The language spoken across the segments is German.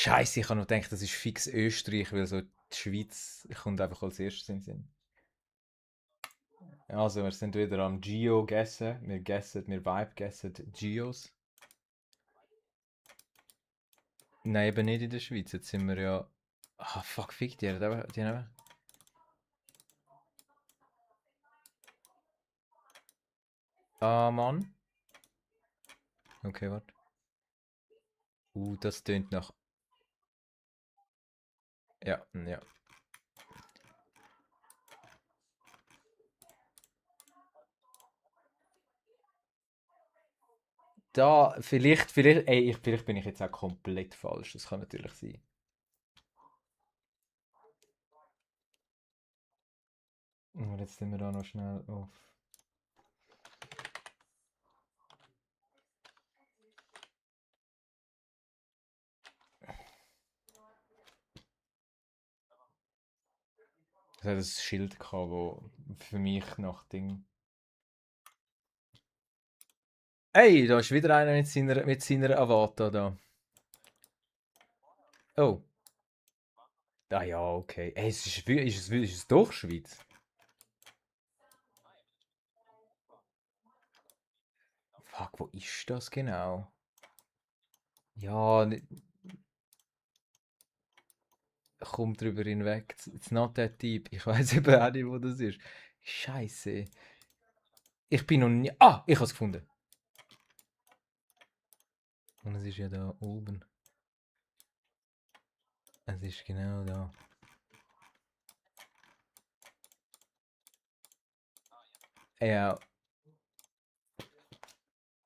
Scheiße, ich habe noch gedacht, das ist fix Österreich, weil so die Schweiz kommt einfach als erstes in den Sinn. Also, wir sind wieder am Geo gegessen. Wir Vibe gegessen Geos. Nein, eben nicht in der Schweiz. Jetzt sind wir ja. Ah, fuck, fick die. Die haben einfach. Ah, Mann. Okay, warte. Das tönt nach. Ja, ja. Vielleicht bin ich jetzt auch komplett falsch. Das kann natürlich sein. Und jetzt sind wir da noch schnell auf. Es hat ein Schild gehabt, wo für mich nach Ding. Ey, da ist wieder einer mit seiner Avatar da. Oh. Ah ja, okay. Ey, ist es doch Schweiz? Fuck, wo ist das genau? Ja, komm drüber hinweg. It's not that deep. Ich weiß überhaupt nicht, wo das ist. Scheiße. Ich bin noch nie. Ah, ich hab's gefunden. Und es ist ja da oben. Es ist genau da. Ja.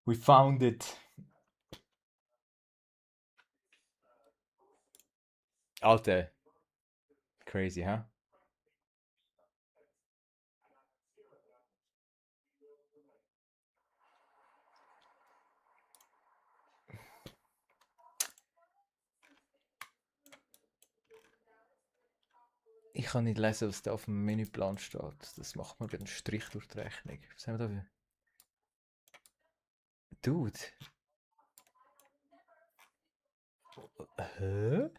We found it. Alter. Crazy, hä? Huh? Ich kann nicht lesen, was da auf dem Menüplan steht. Das macht mir einen Strich durch die Rechnung. Was haben wir da für? Dude. Hä?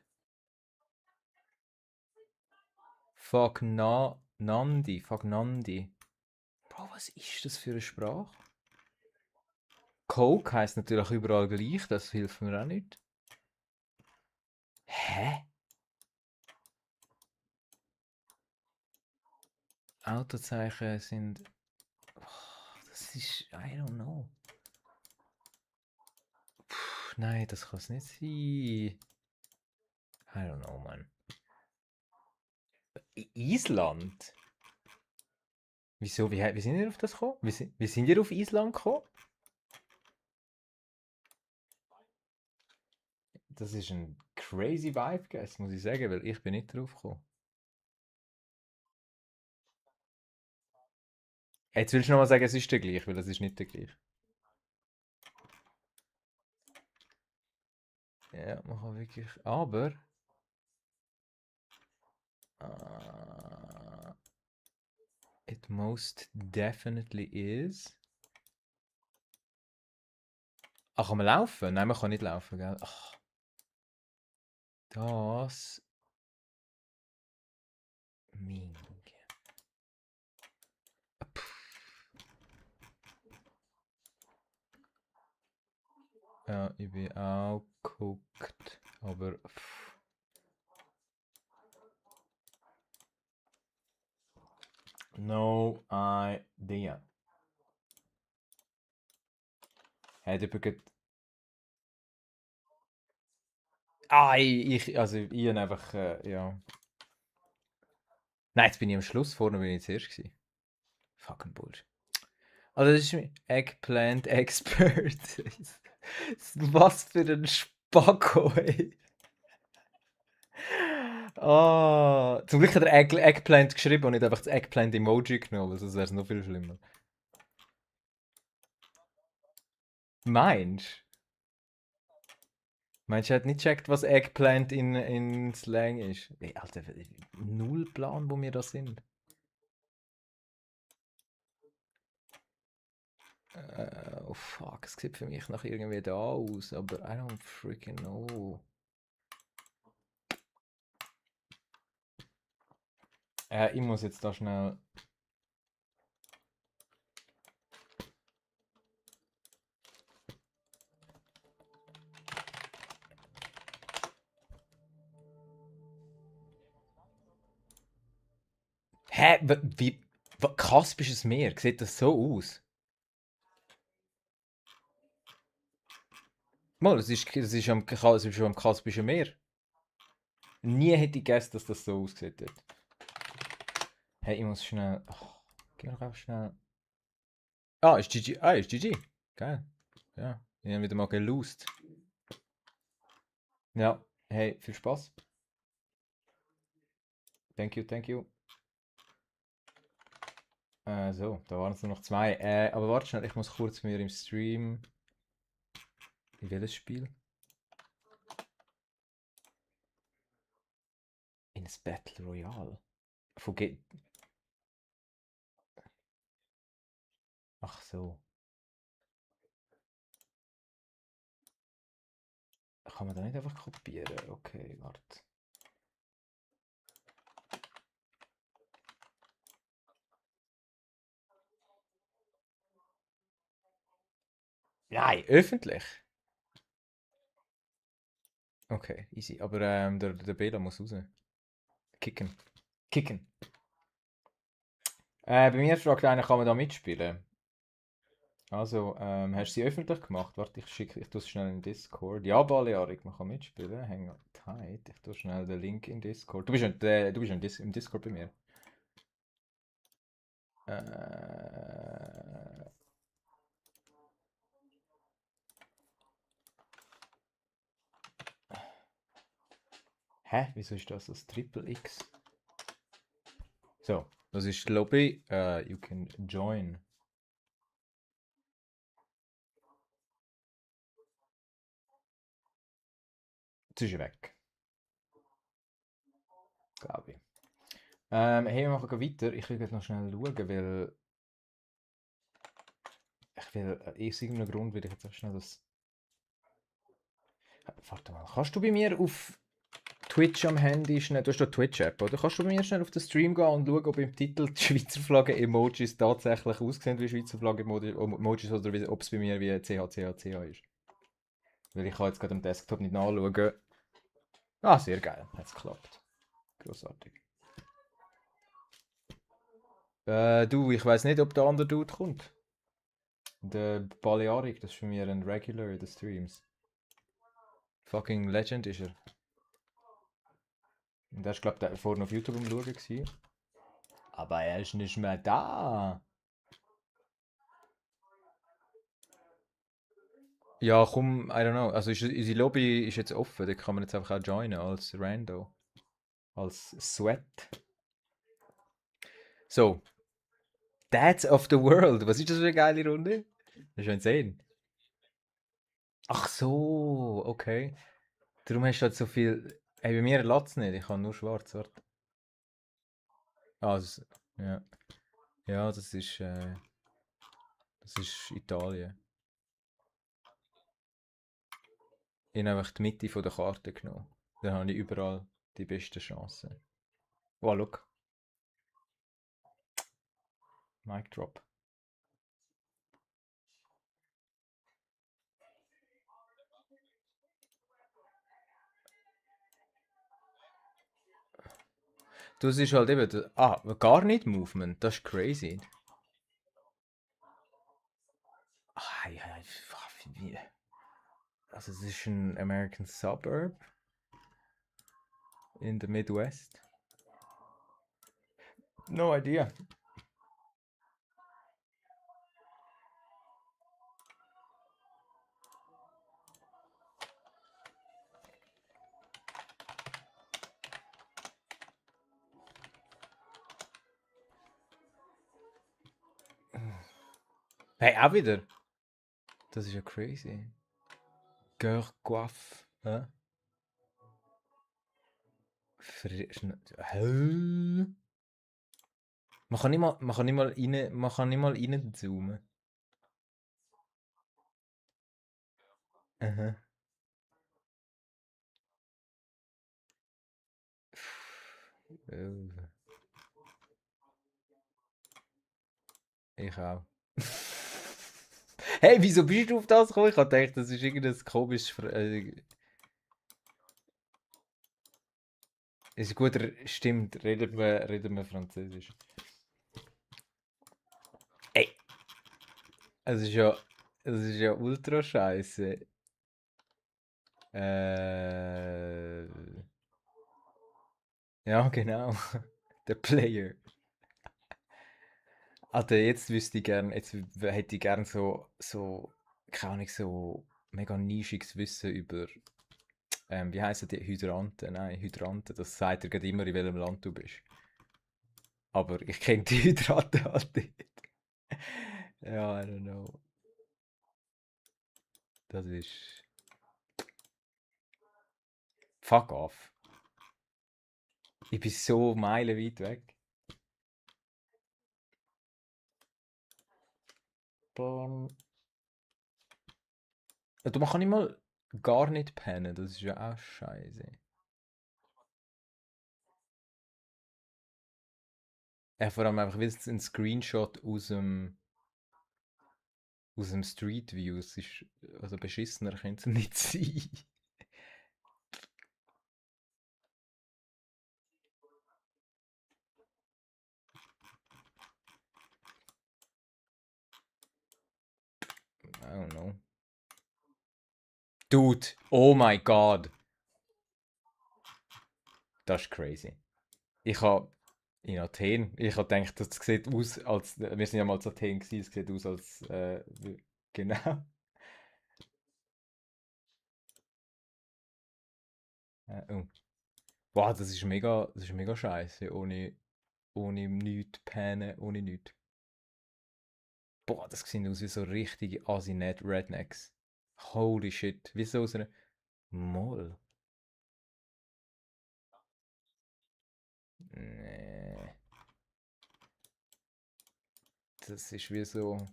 Fagnandi. Fagnandi. Bro, was ist das für eine Sprache? Coke heisst natürlich überall gleich, das hilft mir auch nicht. Hä? Autozeichen sind. Das ist. I don't know. Nein, das kann es nicht sein. I don't know, man. Island? Wieso? Wie sind ihr auf das gekommen? Wie sind ihr auf Island gekommen? Das ist ein crazy Vibe, guys, muss ich sagen, weil ich bin nicht drauf gekommen. Jetzt willst du noch mal sagen, es ist der gleich, weil das ist nicht der gleich. Ja, man kann wirklich. Aber. It most definitely is. Ach, kann man laufen? Nein, man kann nicht laufen, gell? Ach, das. Ming. Ja, ich bin auch geguckt, aber. No idea. Hat jemand. Ich habe einfach, ja. Nein, jetzt bin ich am Schluss, vorne bin ich zuerst gewesen. Fucking Bullshit. Also das ist mein Eggplant Expert. Was für ein Spacko, ey. Zum Glück hat er Eggplant geschrieben und nicht einfach das Eggplant-Emoji genommen, weil sonst wäre es noch viel schlimmer. Meinst du? Meinst du, er hat nicht gecheckt, was Eggplant in Slang ist? Ey, Alter, null Plan, wo wir da sind. Oh fuck, es sieht für mich nach irgendwie da aus, aber I don't freaking know. Ich muss jetzt da schnell. Hä? Wie? Kaspisches Meer? Sieht das so aus? Mal, es ist schon am Kaspischen Meer. Nie hätte ich gegessen, dass das so aussieht dort. Hey, ich muss schnell. Oh, geh doch einfach schnell. Ah, ist GG. Ah, ist GG. Geil. Ja, ich habe wieder mal gelost. Ja, hey, viel Spaß. Thank you, thank you. So, da waren es nur noch zwei. Aber warte schnell, ich muss kurz mir im Stream. In welches Spiel? In das Battle Royale. Von Ge Ach so. Kann man da nicht einfach kopieren? Okay, warte. Nein, öffentlich. Okay, easy. Aber der Bela muss raus. Kicken. Kicken. Bei mir fragt einer, kann man da mitspielen? Also, hast du sie öffentlich gemacht? Warte, ich tue es schnell in Discord. Ja, Balearik, man kann mitspielen. Hang on tight. Ich tue schnell den Link in Discord. Du bist im Discord bei mir. Äh, Hä? Wieso ist das Triple X? So, das ist die Lobby. You can join. Jetzt ist er weg, glaube ich. Hey, wir machen weiter. Ich will jetzt noch schnell schauen, weil ich will, aus irgendeinem Grund will ich jetzt auch schnell das. Warte mal, kannst du bei mir auf Twitch am Handy schnell, du hast doch Twitch-App, oder? Kannst du bei mir schnell auf den Stream gehen und schauen, ob im Titel die Schweizer Flagge-Emojis tatsächlich aussehen wie Schweizer Flagge-Emojis oder ob es bei mir wie CHCHCH ist? Weil ich kann jetzt gerade am Desktop nicht nachschauen. Ah, sehr geil, hat's geklappt. Großartig. Du, ich weiß nicht, ob der andere Dude kommt. Der Balearic, das ist für mich ein Regular in den Streams. Fucking Legend ist er. Und der ist, glaube ich, vorhin auf YouTube am Schauen gewesen. Aber er ist nicht mehr da. Ja, komm, I don't know. Also unsere Lobby ist jetzt offen, da kann man jetzt einfach auch joinen als Rando. Als Sweat. So, Dads of the World. Was ist das für eine geile Runde? Das ist ja insane. Ach so, okay. Darum hast du halt so viel. Ey, bei mir lässt es nicht, ich habe nur schwarz. Warte. Ah, ja. Ja, das ist Italien. Ich habe einfach die Mitte von der Karte genommen. Dann habe ich überall die besten Chancen. Oh, look. Mic drop. Das ist halt eben. Gar nicht Movement. Das ist crazy. Ja, wie? Also, es ist ein American Suburb in the Midwest. No idea. Hey, auch wieder. Das ist ja crazy. Cœur coiffe. Hä? Hä? Man kann nicht mal reinzoomen. Aha. Oh. ich auch. Hey, wieso bist du auf das gekommen? Ich hab gedacht, das ist irgendein komisches... ist gut, stimmt, reden wir Französisch. Ey, es ist ja ultra scheiße. Äh, ja, genau. Der Player. Alter, jetzt wüsste ich gern, hätte ich gern so, keine Ahnung, so mega nischiges Wissen über, wie heissen die Hydranten? Nein, Hydranten, das sagt dir gerade immer, in welchem Land du bist. Aber ich kenne die Hydranten halt nicht. Ja, I don't know. Das ist. Fuck off. Ich bin so meilenweit weg. Bam. Ja, du, man kann nicht mal gar nicht pennen, das ist ja auch scheiße. Ja, vor allem einfach, weil es ein Screenshot aus dem Street View. Es ist, also beschissener könnte es nicht sein. I don't know. Dude, oh my god. Das ist crazy. Ich habe in Athen, ich habe gedacht, das sieht aus, als wir sind ja mal zu Athen gewesen, es sieht aus, als genau. Oh. Boah, das ist mega scheiße, ohne nichts pennen, ohne nichts. Boah, das sieht aus wie so richtige Asinet-Rednecks. Holy shit, wie so aus einer Moll. Nee, das ist wie so.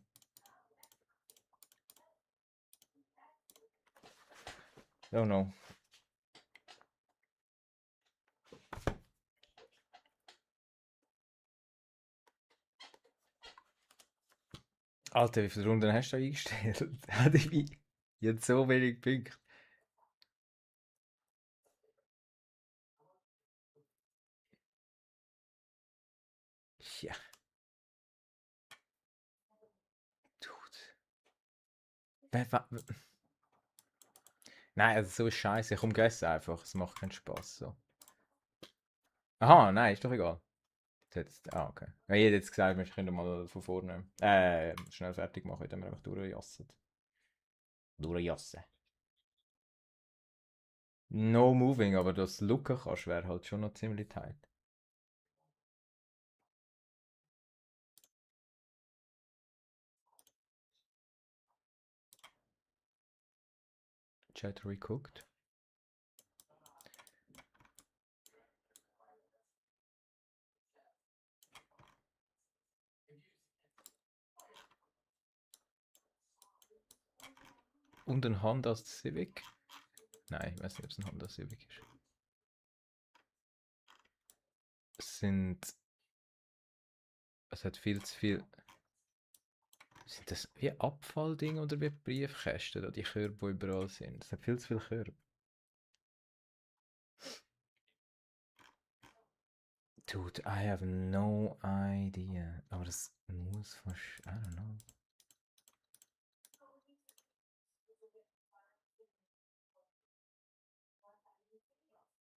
Oh no. Alter, wie viele Runden hast du da eingestellt? Jetzt so wenig Punkte. Ja, Dude. Nein, also so ist scheiße. Komm, gess einfach. Es macht keinen Spaß. So. Aha, nein, ist doch egal. Okay. Ja, ich hätte jetzt gesagt, wir können mal von vorne schnell fertig machen, indem wir einfach durchjassen. Durchjassen. No moving, aber das Looken kannst, wäre halt schon noch ziemlich tight. Chat recooked. Und ein Honda Civic? Nein, ich weiß nicht, ob es ein Honda Civic ist. Es hat viel zu viel. Sind das wie Abfalldinge oder wie Briefkästen, da die Körbe, die überall sind? Es hat viel zu viele Körbe. Dude, I have no idea. Aber das muss fast. I don't know.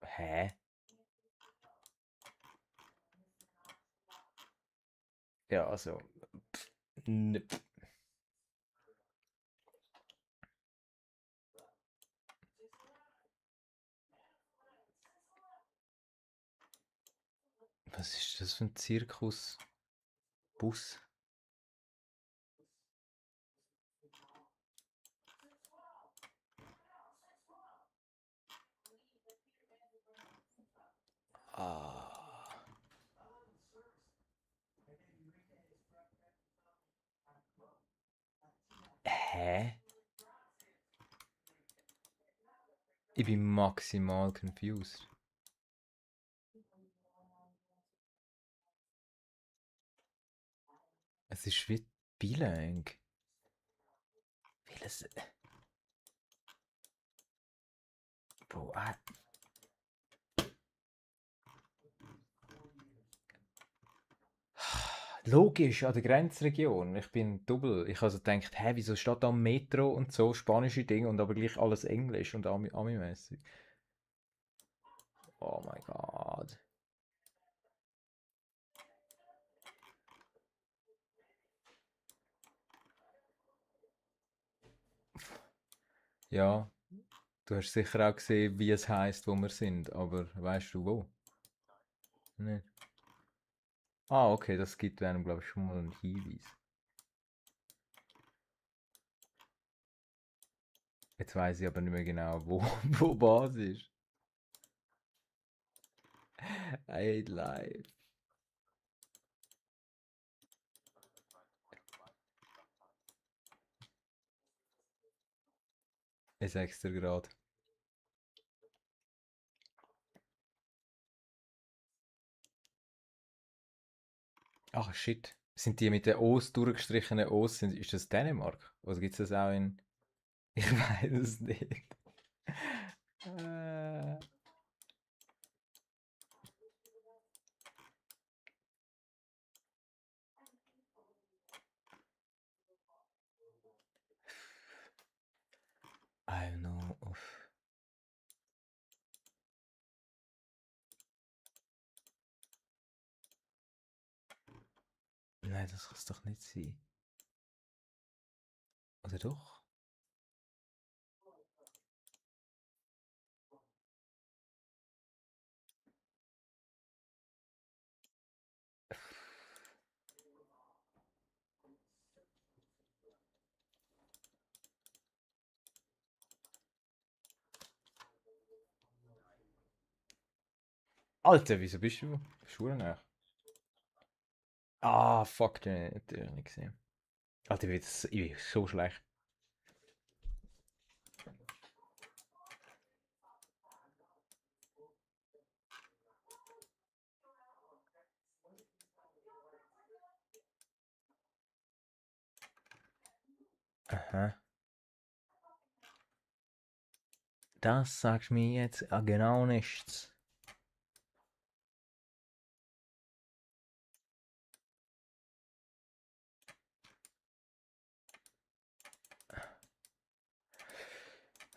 Hä? Ja, also. Pff. Was ist das für ein Zirkusbus? Ah. Hä? Ich bin maximal confused. Es ist wie Bilang. Welches. Bro, logisch, an der Grenzregion. Ich bin double. Ich also gedacht, hä, wieso steht da Metro und so, spanische Dinge und aber gleich alles Englisch und Ami-mäßig. Oh mein Gott. Ja, du hast sicher auch gesehen, wie es heißt, wo wir sind, aber weißt du wo? Nicht. Ah, okay, das gibt einem, glaube ich, schon mal einen Hinweis. Jetzt weiß ich aber nicht mehr genau, wo, wo was ist. I hate life. Ich sag's dir gerade. Ach, shit. Sind die mit den O's durchgestrichenen O's, ist das Dänemark? Oder gibt es das auch in... Ich weiß es nicht. Äh, I don't know. Uff. Nein, das kann es doch nicht sein. Oder doch? Alter, wieso bist du? Schuhe nach. Ah, fuck, den hab ich natürlich nicht gesehen. Alter, ich bin so schlecht. Aha. Das sagt mir jetzt genau nichts.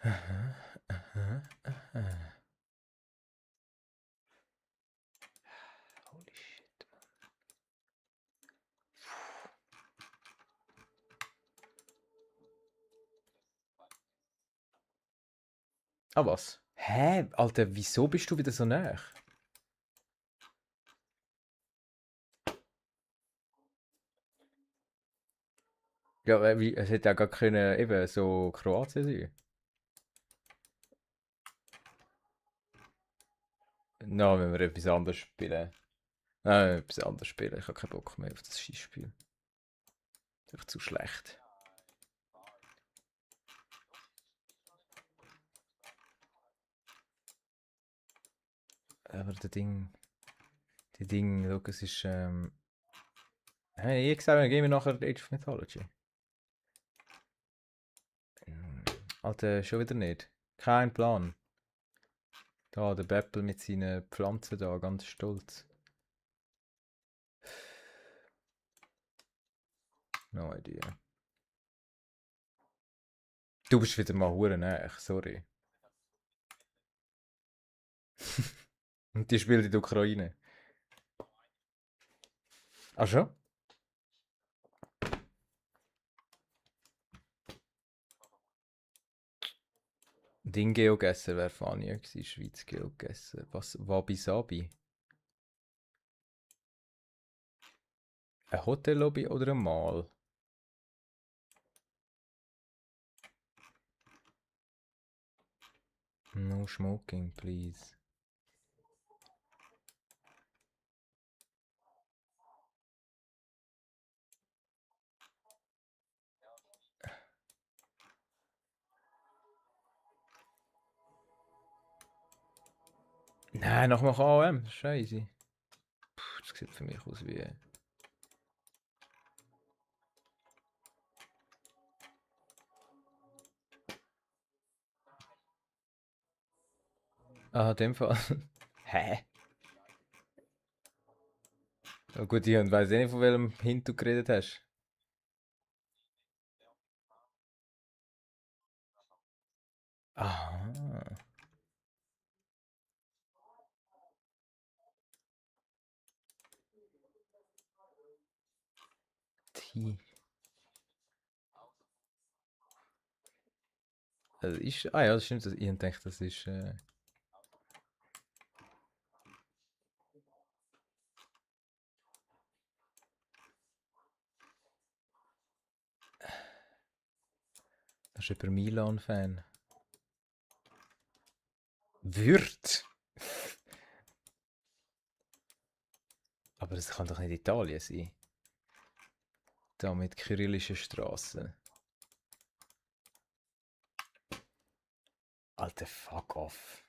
Aha, aha, aha. Holy shit. Ah, was? Hä? Alter, wieso bist du wieder so nah? Ja, es hätte ja gar können, eben so Kroatien sein. Na, wenn wir etwas anderes spielen. Nein, etwas anderes spielen. Ich habe keinen Bock mehr auf das Schießspiel. Ist einfach zu schlecht. Aber der Ding, schau, es ist, hey, ich gesagt, dann gehen wir nachher Age of Mythology. Alter, schon wieder nicht. Kein Plan. Da, der Beppel mit seinen Pflanzen da, ganz stolz. No idea. Du bist wieder mal hure näher, sorry. Und die spielt in der Ukraine. Ach schon? Ding Geogesser wäre funny gewesen, Schweiz Geogesser. Was, Wabi-Sabi? Eine Hotellobby oder ein Mall? No smoking, please. Nein, noch mal AOM, scheiße. Das sieht für mich aus wie... Ah, in dem Fall. Hä? Oh, gut, ich weiß eh nicht, von welchem Hint du geredet hast. Ah. T. Also ist. Ah ja, das stimmt. Ich denke, das ist. Das ist über Milan-Fan. Würth? Aber das kann doch nicht Italien sein. Da mit kyrillischen Straßen. Alter, fuck off.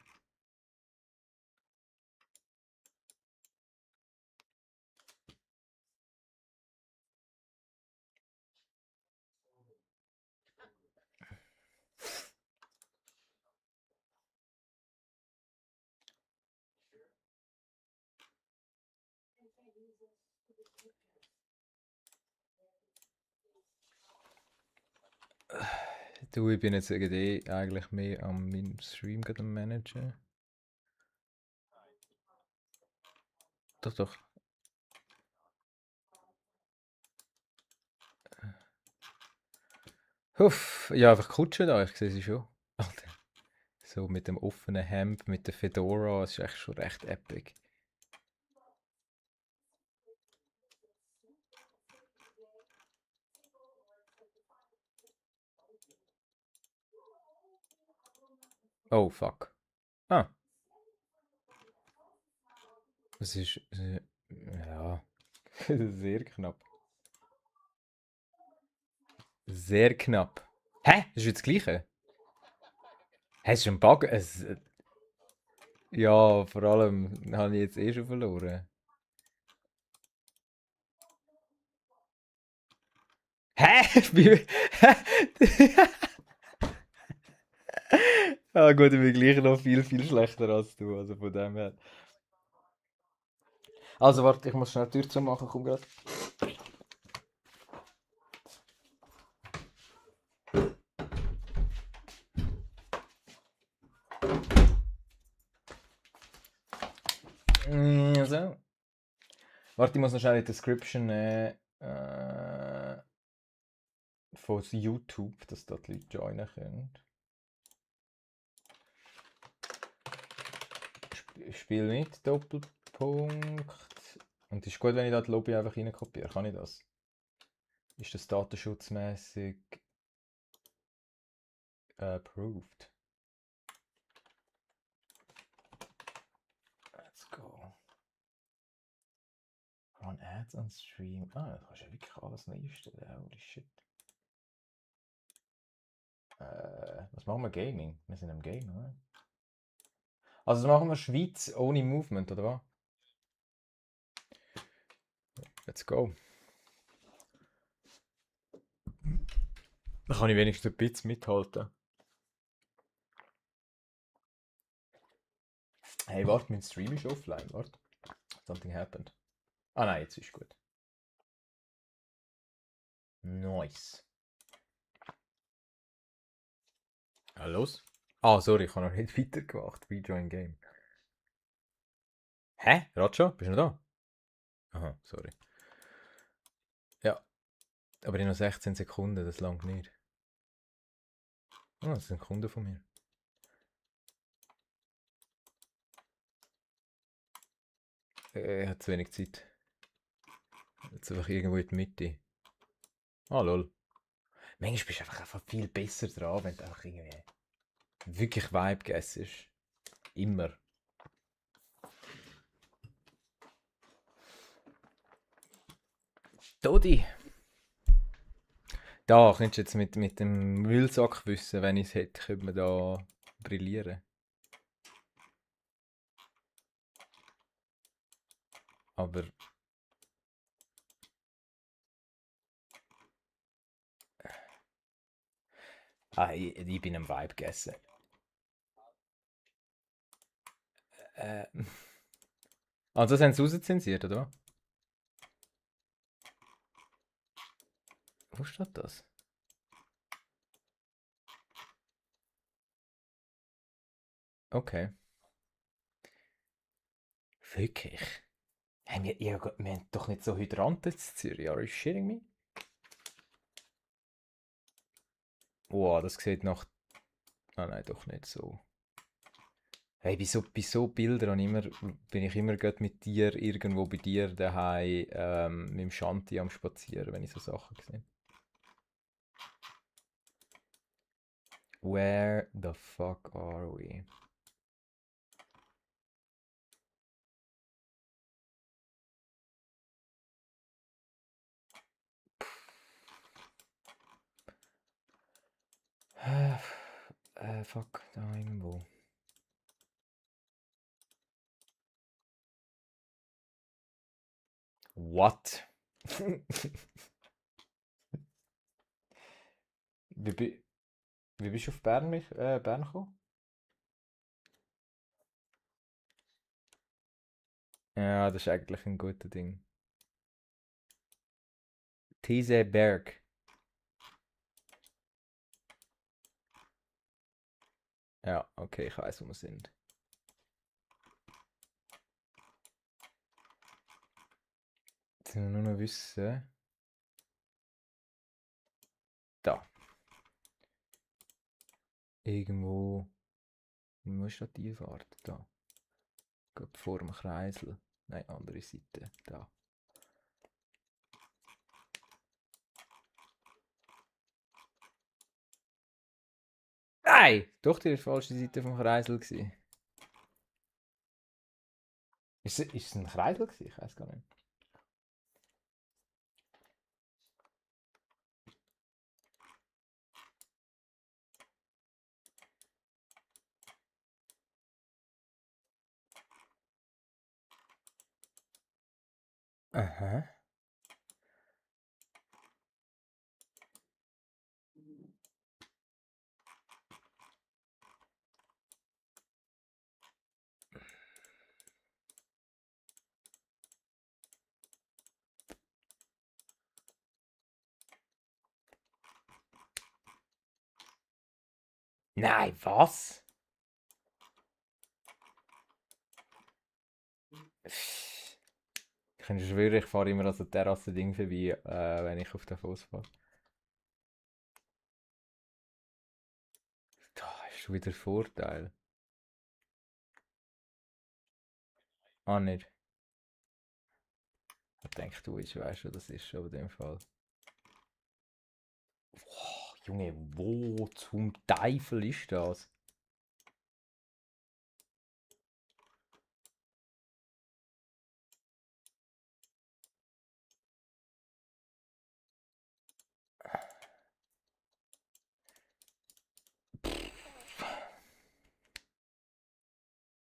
Du, ich bin jetzt irgendwie eigentlich mehr am meinem Stream gerade am Managen. Doch, doch. Huff, ja, einfach Kutsche da, ich sehe sie schon. Alter. So mit dem offenen Hemd, mit der Fedora, das ist echt schon recht epic. Oh, fuck. Ah, das ist. Ja. Sehr knapp. Sehr knapp. Hä? Das ist jetzt das Gleiche? Hä, es ist ein Bug. Ja, vor allem habe ich jetzt eh schon verloren. Hä? Ah gut, ich bin gleich noch viel, viel schlechter als du, also von dem her. Also warte, ich muss schnell die Tür zumachen, komm grad. So. Warte, ich muss noch schnell in die Description von YouTube, dass da die Leute joinen können. Spiel nicht, Doppelpunkt. Und ist gut, wenn ich da die Lobby einfach reinkopiere. Kann ich das? Ist das datenschutzmäßig approved? Let's go. Run ads on stream. Ah, da kannst du ja wirklich alles neu einstellen. Holy shit. Was machen wir Gaming? Wir sind im Game, oder? Also das machen wir Schweiz ohne Movement, oder was? Let's go. Dann kann ich wenigstens ein bisschen mithalten. Hey, warte, mein Stream ist offline, warte. Something happened. Ah nein, jetzt ist gut. Nice. Ah, los. Ah, sorry, ich habe noch nicht weitergemacht. Rejoin Game. Hä? Ratscha? Bist du noch da? Aha, sorry. Ja, aber in noch 16 Sekunden, das langt nicht. Ah, das ist ein Kunde von mir. Er hat zu wenig Zeit. Jetzt einfach irgendwo in die Mitte. Ah, lol. Manchmal bist du einfach viel besser dran, wenn du einfach irgendwie wirklich Vibe gessest. Immer. Todi! Da, könntest du jetzt mit dem Müllsack wissen, wenn ich es hätte, könnte man da brillieren. Aber. Ah, ich bin am Vibe gegessen. Äh, also das haben sie rauszensiert, oder? Wo steht das? Okay. Wirklich? Haben wir haben doch nicht so Hydranten in Zürich, are you shitting me? Wow, das sieht nach... Ah nein, doch nicht so. Hey, bei so Bildern bin ich immer grad mit dir irgendwo bei dir daheim mit dem Shanti am Spazieren, wenn ich so Sachen sehe. Where the fuck are we? Fuck, da irgendwo. What? Wie, wie bist du auf Bern gekommen? Ja, das ist eigentlich ein guter Ding. Berg. Ja, okay, ich weiß, wo wir sind. Jetzt müssen wir nur noch wissen. Da. Irgendwo. Wo ist da die Fahrt? Da. Gerade vor dem Kreisel. Nein, andere Seite. Da. Nein! Doch die falsche Seite vom Kreisel gewesen. Ist es ein Kreisel gewesen? Ich weiß gar nicht. Aha. Nein, was? Ich kann schwören, ich fahre immer an so Terrasse-Ding vorbei, wenn ich auf den Fuß fahre. Da ist schon wieder Vorteil. Ah, nicht. Ich denke, du weißt, was das ist, aber in dem Fall. Boah, Junge, wo zum Teufel ist das?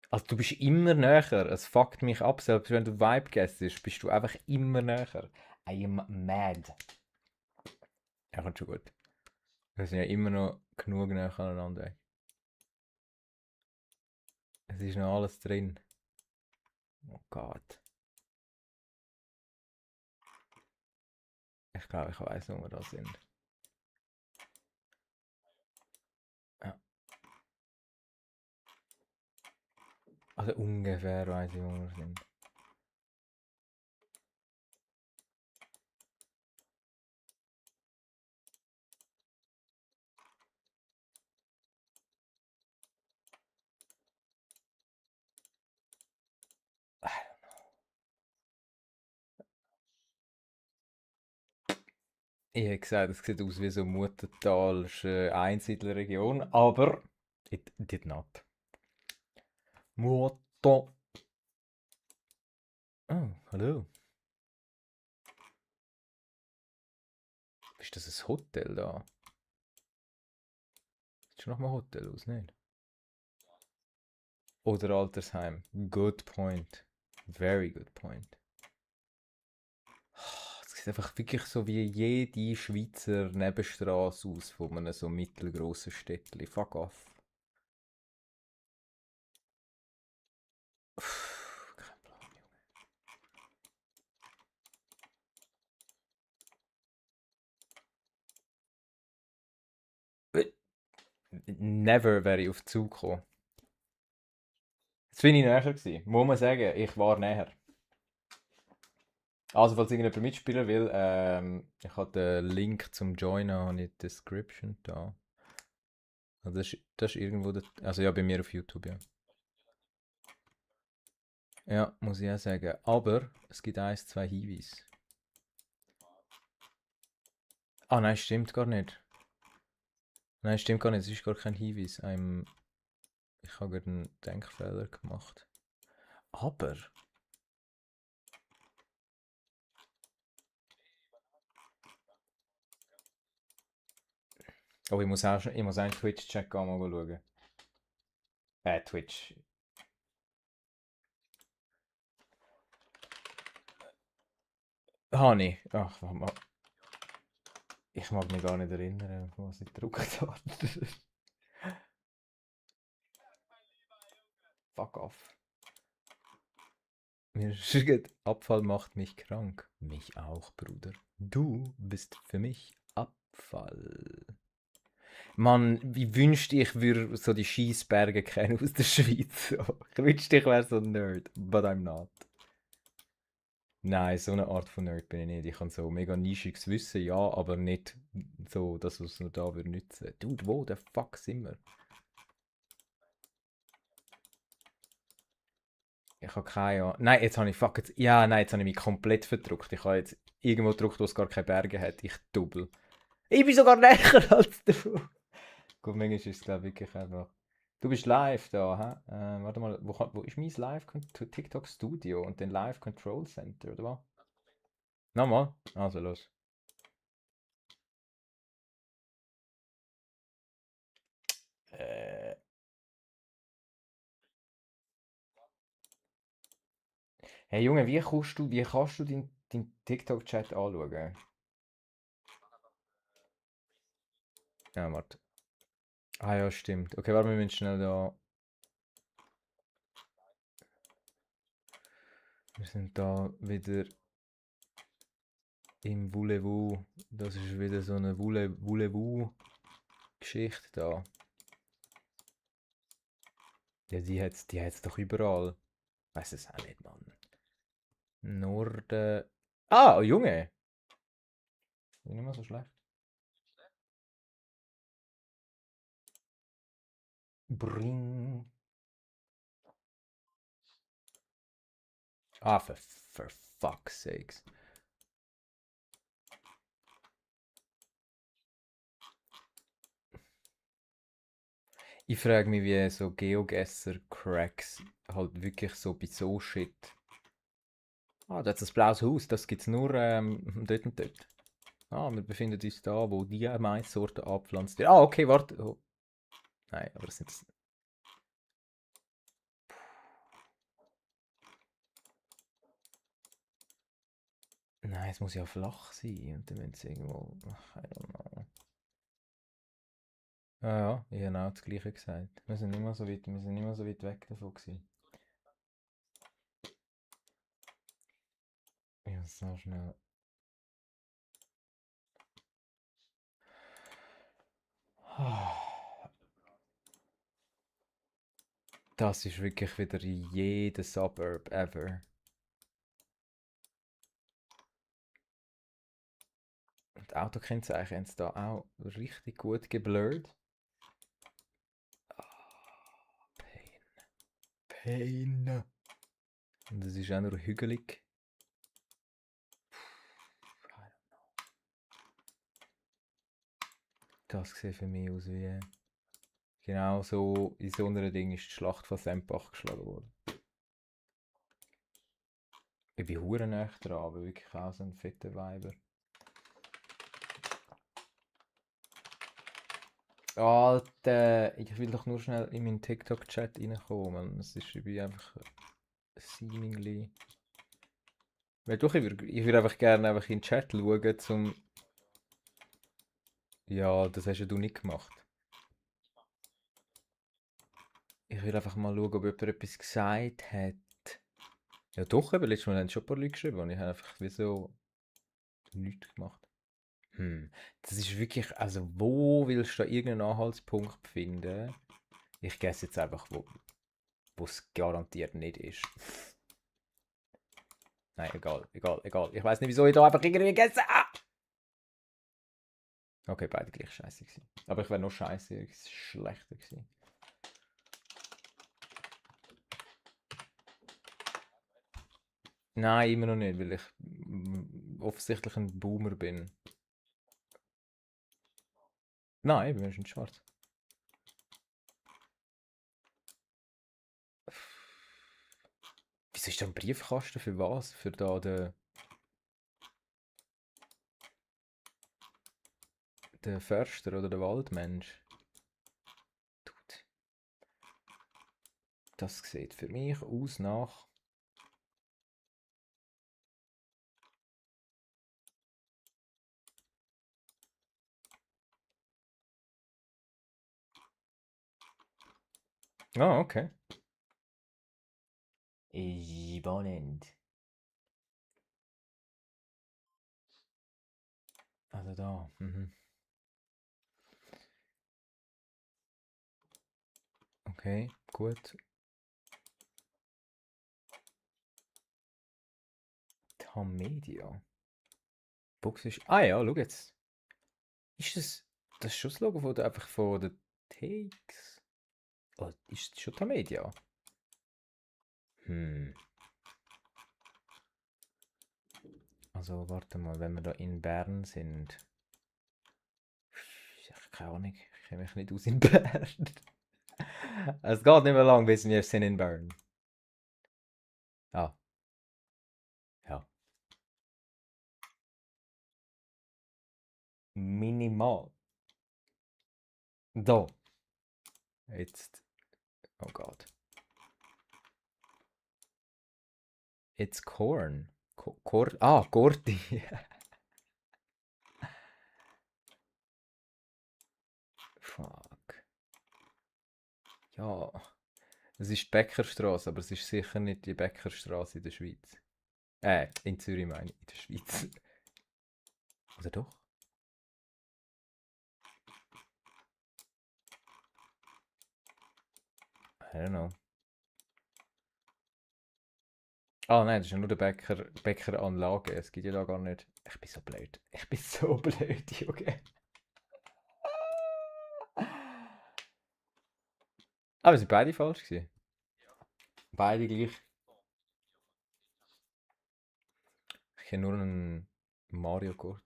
Also du bist immer näher. Es fuckt mich ab, selbst wenn du Vibe gehst, bist du einfach immer näher. I am mad. Ja, kommt schon gut. Wir sind ja immer noch genug näher aneinander. Es ist noch alles drin. Oh Gott. Ich glaube, ich weiß, wo wir da sind. Ja. Also ungefähr weiß ich, wo wir sind. Ich habe gesagt, es sieht aus wie so Muttentalsche Einsiedlerregion, aber it did not. Mutter. Oh, hallo. Ist das ein Hotel da? Sieht schon nach einem Hotel aus, nicht? Oder Altersheim. Good point. Very good point. Es sieht einfach wirklich so wie jede Schweizer Nebenstraße aus von einem so mittelgroßen Städtchen. Fuck off. Never wäre ich auf den Zug gekommen. Jetzt bin ich näher gewesen. Muss man sagen, ich war näher. Also, falls irgendjemand mitspielen will, ich habe den Link zum Joinen habe ich in der Description da. Also das ist irgendwo, also ja, bei mir auf YouTube, ja. Ja, muss ich auch sagen. Aber es gibt eins, zwei Hinweise. Ah, nein, stimmt gar nicht. Nein, stimmt gar nicht. Es ist gar kein Hinweis. Ich habe gerade einen Denkfehler gemacht. Aber. Oh, ich muss einen Twitch-Check mal schauen. Twitch. Habe ich. Ach, warte mal. Ich mag mich gar nicht erinnern, was ich gedruckt habe. Fuck off. Mir schickt, Abfall macht mich krank. Mich auch, Bruder. Du bist für mich Abfall. Mann, wie wünschte ich würde so die Scheissberge kennen aus der Schweiz. Ich wünschte, ich wäre so ein Nerd, but I'm not. Nein, so eine Art von Nerd bin ich nicht. Ich habe so mega nischiges Wissen, ja, aber nicht so, dass es nur da würde nützen. Dude, wo the fuck sind wir? Ich habe keine Ahnung. Nein, jetzt habe ich fuck jetzt. Ja, nein, jetzt habe ich mich komplett verdruckt. Ich habe jetzt irgendwo gedruckt, wo es gar keine Berge hat. Ich double. Ich bin sogar näher als du. Gut, manchmal ist es glaube ich wirklich einfach. Du bist live da, hä? Warte mal, wo ist mein Live TikTok Studio und dann Live Control Center, oder was? Nochmal? Also los. Äh, hey Junge, wie kannst du deinen TikTok-Chat anschauen? Ja, warte. Ah ja, stimmt. Okay, warte, wir müssen schnell da. Wir sind da wieder im Voulez-vous. Das ist wieder so eine Voulez-vous-Geschichte da. Ja, die hat's doch überall. Weiß es auch nicht, Mann. Norden. Ah, Junge! Ist nicht mal so schlecht. Bring. Ah, for fuck's sakes. Ich frage mich, wie so GeoGuessr-Cracks halt wirklich so bei so Shit. Ah, da hat das blaues Haus, das gibt's nur dort und dort. Ah, wir befinden uns da, wo die Maissorte abpflanzt wird. Ah, okay, warte. Oh. Nein, aber das sind. Nein, es muss ja flach sein. Und dann müssen sie irgendwo. Ach, I don't know. Ja, ja, ich habe auch das Gleiche gesagt. Wir sind nicht mehr so weit weg davon gewesen. Ja, so schnell. Das ist wirklich wieder jeder Suburb ever. Und die Autokennzeichen haben es da auch richtig gut geblurrt. Ah, Pain. Und es ist auch nur hügelig. Das sieht für mich aus wie. Genau so in so einer Ding ist die Schlacht von Sempach geschlagen worden. Ich bin hure näher dran, aber wirklich auch so ein fetter Weiber. Alter, ich will doch nur schnell in meinen TikTok-Chat reinkommen. Es ist irgendwie einfach seemingly. Weil doch, ich würde einfach gerne einfach in den Chat schauen, zum. Ja, das hast ja du nicht gemacht. Ich will einfach mal schauen, ob jemand etwas gesagt hat. Ja doch, aber letztes Mal haben schon ein paar Leute geschrieben und ich habe einfach wie so nichts gemacht. Das ist wirklich, also wo willst du da irgendeinen Anhaltspunkt finden? Ich guess jetzt einfach, wo es garantiert nicht ist. Nein, egal, egal, egal. Ich weiß nicht, wieso ich da einfach irgendwie gegessen. Ah! Okay, beide gleich scheiße gewesen. Aber ich wäre noch scheiße, schlechter gewesen. Nein, immer noch nicht, weil ich offensichtlich ein Boomer bin. Nein, wir sind schwarz. Wieso ist da ein Briefkasten für was? Für da den Förster oder den Waldmensch? Dude. Das sieht für mich aus nach. Ah, okay. Spannend. Also da. Mhm. Okay, gut. Tamedia. Box ist. Ah ja, schau jetzt. Ist das. Das ist schon das Logo von der, einfach von der Takes? Oh, ist das schon Tamedia? Hm. Also, warte mal, wenn wir da in Bern sind. Ich habe keine Ahnung, ich kenne mich nicht aus in Bern. Es geht nicht mehr lang, bis wir sind in Bern. Ah, ja. Minimal. Da. Jetzt. Oh Gott. It's corn. Gordi. Fuck. Ja. Es ist die Bäckerstraße, aber es ist sicher nicht die Bäckerstraße in der Schweiz. In Zürich meine ich, in der Schweiz. Oder doch? I don't know. Ah nein, das ist ja nur der Bäckeranlage. Es gibt ja da gar nicht. Ich bin so blöd. Ich bin so blöd, Junge. Aber sind beide falsch gewesen. Beide gleich. Ich kenne nur einen Mario Kart.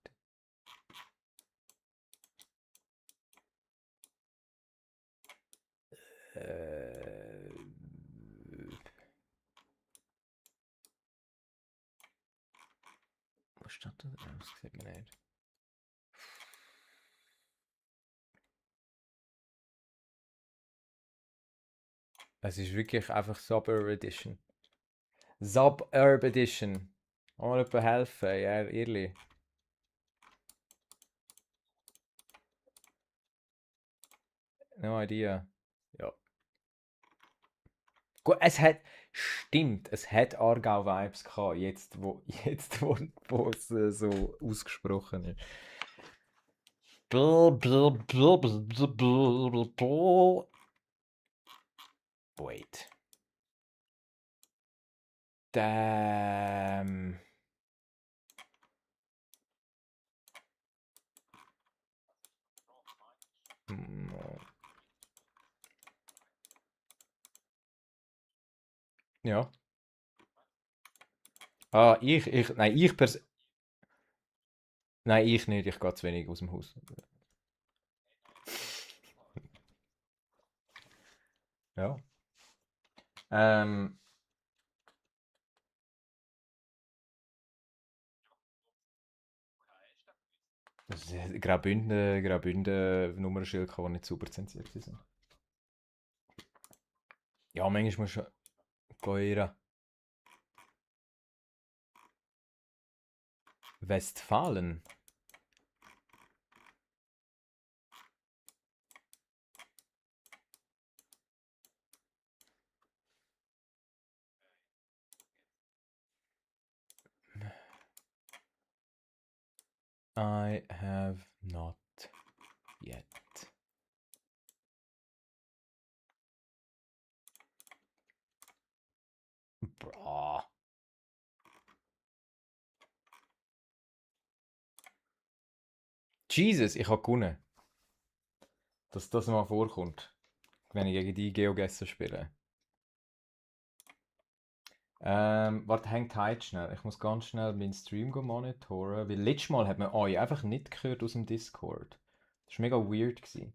Äh, wo steht das? Das sieht man nicht. Es ist wirklich einfach Suburb Edition. Suburb Edition. Mal jemand helfen, ja, ehrlich. No idea. Ja. Gut, stimmt, es hat Aargau-Vibes gehabt, wo es so ausgesprochen ist. Wait. Damn. Ja. Ah, nein, ich nicht, ich gehe zu wenig aus dem Haus. Ja. Ähm, Graubünden Nummernschild, die nicht super zensiert sind. Ja, manchmal musst du gehen. Westfalen. I have not yet. Bra. Jesus, ich habe gewonnen. Dass das mal vorkommt, wenn ich gegen die Geogesser spiele. Warte, hängt halt schnell. Ich muss ganz schnell meinen Stream monitoren, weil letztes Mal hat man euch einfach nicht gehört aus dem Discord. Das war mega weird gewesen.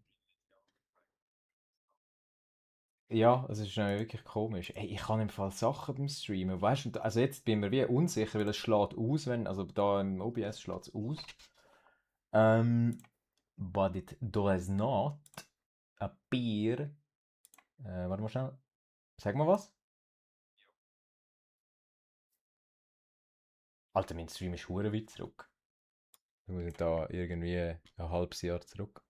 Ja, es ist wirklich komisch. Ey, ich kann im Fall Sachen beim Streamen, weißt du? Also jetzt bin ich mir wie unsicher, weil es schlägt aus, wenn, also da im OBS schlägt es aus. But it does not appear. Warte mal schnell. Sag mal was. Alter, mein Stream ist hure weit zurück. Wir müssen da irgendwie ein halbes Jahr zurück.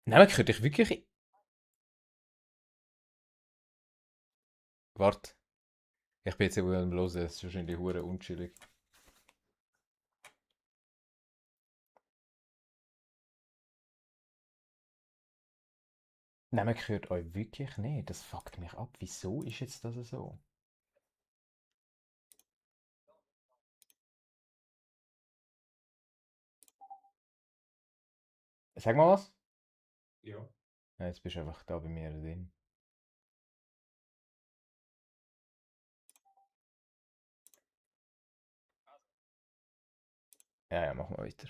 Nein, man könnte ich wirklich. Warte, ich bin jetzt eben am Hören, es ist wahrscheinlich hure unchillig. Nein, man hört euch wirklich nicht. Das fuckt mich ab. Wieso ist jetzt das so? Sag mal was. Ja. Ja, jetzt bist du einfach da bei mir drin. Ja, ja, mach mal weiter.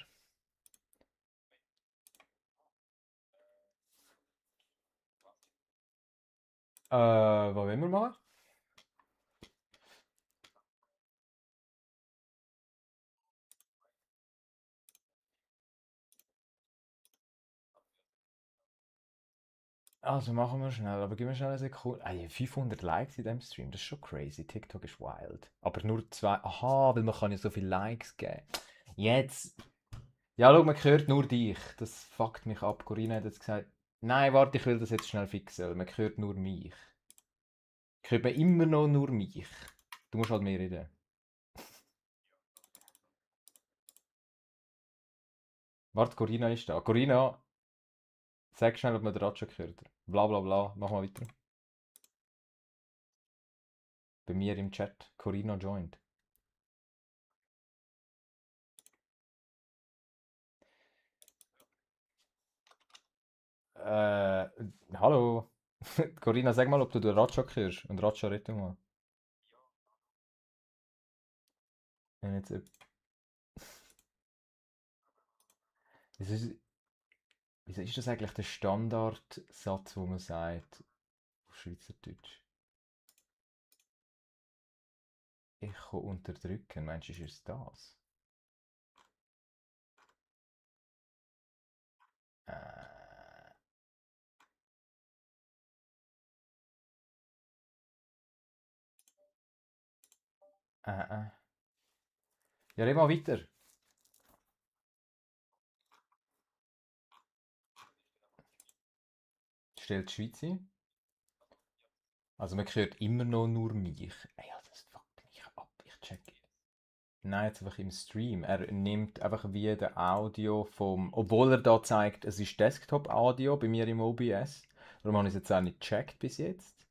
Was wollen wir machen? Also machen wir schnell, aber gib mir schnell eine Sekunde. Ah, ja, 500 Likes in dem Stream, das ist schon crazy. TikTok ist wild. Aber nur zwei. Aha, weil man kann ja so viele Likes geben. Jetzt. Ja, schau, man hört nur dich. Das fuckt mich ab. Corinna hat jetzt gesagt, nein, warte, ich will das jetzt schnell fixen. Man hört nur mich. Ich höre immer noch nur mich. Du musst halt mehr reden. Warte, Corinna ist da. Corinna, sag schnell, ob man den Ratschlag gehört. Bla bla bla, mach mal weiter. Bei mir im Chat. Corinna joined. Äh, hallo. Corinna, sag mal, ob du den Ratschlag hörst. Und Ratschlag rede mal. Wenn jetzt, wieso ist, wieso ist das eigentlich der Standardsatz, wo man sagt auf Schweizerdeutsch? Echo unterdrücken, meinst du, ist es das? Äh, äh. Ja, red mal weiter. Stellt die Schweiz ein. Also man hört immer noch nur mich. Ey, ja, das fuckt mich ab. Ich check. Nein, jetzt einfach im Stream. Er nimmt einfach wie der Audio vom. Obwohl er da zeigt, es ist Desktop-Audio bei mir im OBS. Darum habe ich es jetzt auch nicht gecheckt bis jetzt.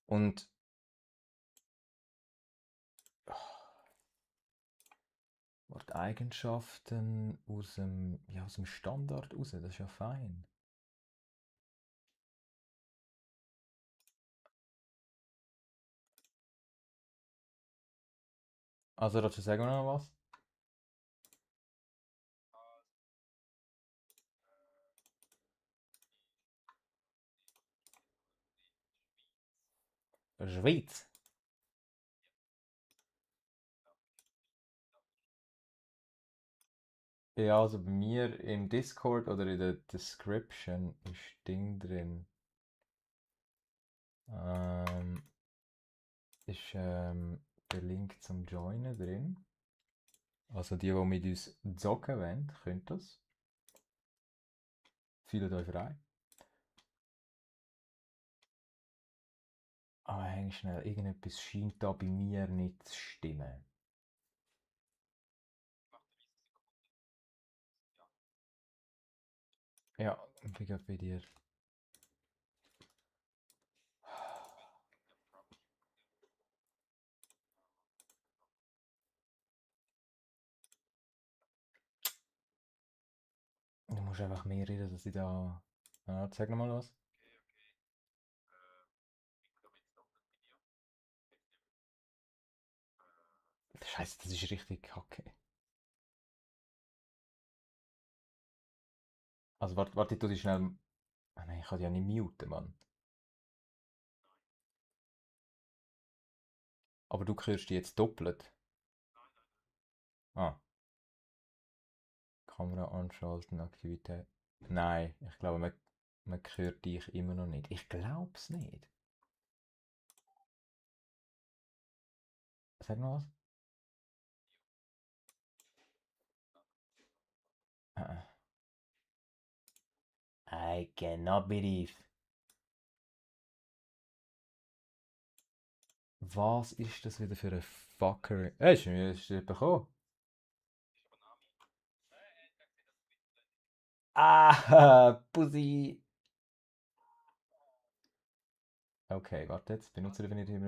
Und. Warte, Eigenschaften aus dem Standard raus, das ist ja fein. Also dazu sagen wir noch was. Schweiz. Ja, also bei mir im Discord oder in der Description ist Ding drin. Ähm, ist der Link zum Joinen drin. Also die mit uns zocken wollen, könnt das. Fühlt euch frei. Aber häng schnell, irgendetwas scheint da bei mir nicht zu stimmen. Ja, ich bin gerade bei dir. Du musst einfach mehr reden, dass ich da... Ja, sag nochmal was. Scheiße, das ist richtig kacke. Also warte, ich tu dich schnell... Ah nein, ich kann die ja nicht muten, Mann. Aber du hörst die jetzt doppelt. Ah, Kamera anschalten, Aktivität. Nein, ich glaube, man hört dich immer noch nicht. Ich glaube es nicht. Sag mal was. Ah, I cannot believe. Was ist das wieder für ein Fucker? Ist mir bekommen. Ah, Pussy. Okay, warte jetzt. Benutzer definiert hier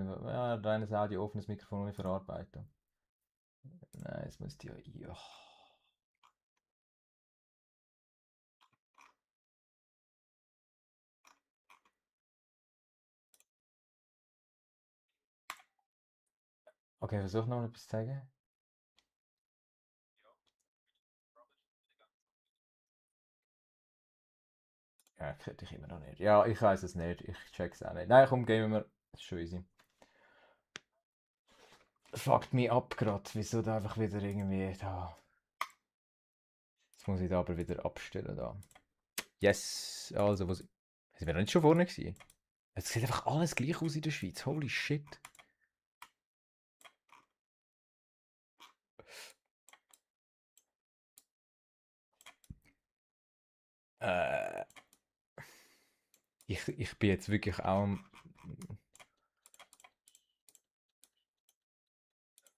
reines Audio, offenes Mikrofon ohne Verarbeitung. Nein, es müsste ja. Ja. Okay, versuch noch etwas zu zeigen. Ja, ich hätte dich immer noch nicht. Ja, ich weiß es nicht. Ich check's auch nicht. Nein, komm, gehen wir. Ist schon easy. Fuckt mich ab gerade. Wieso da einfach wieder irgendwie da. Jetzt muss ich da aber wieder abstellen da. Yes, also was. Sind wir noch nicht schon vorne gewesen? Es sieht einfach alles gleich aus in der Schweiz. Holy shit. Äh, ich bin jetzt wirklich auch am.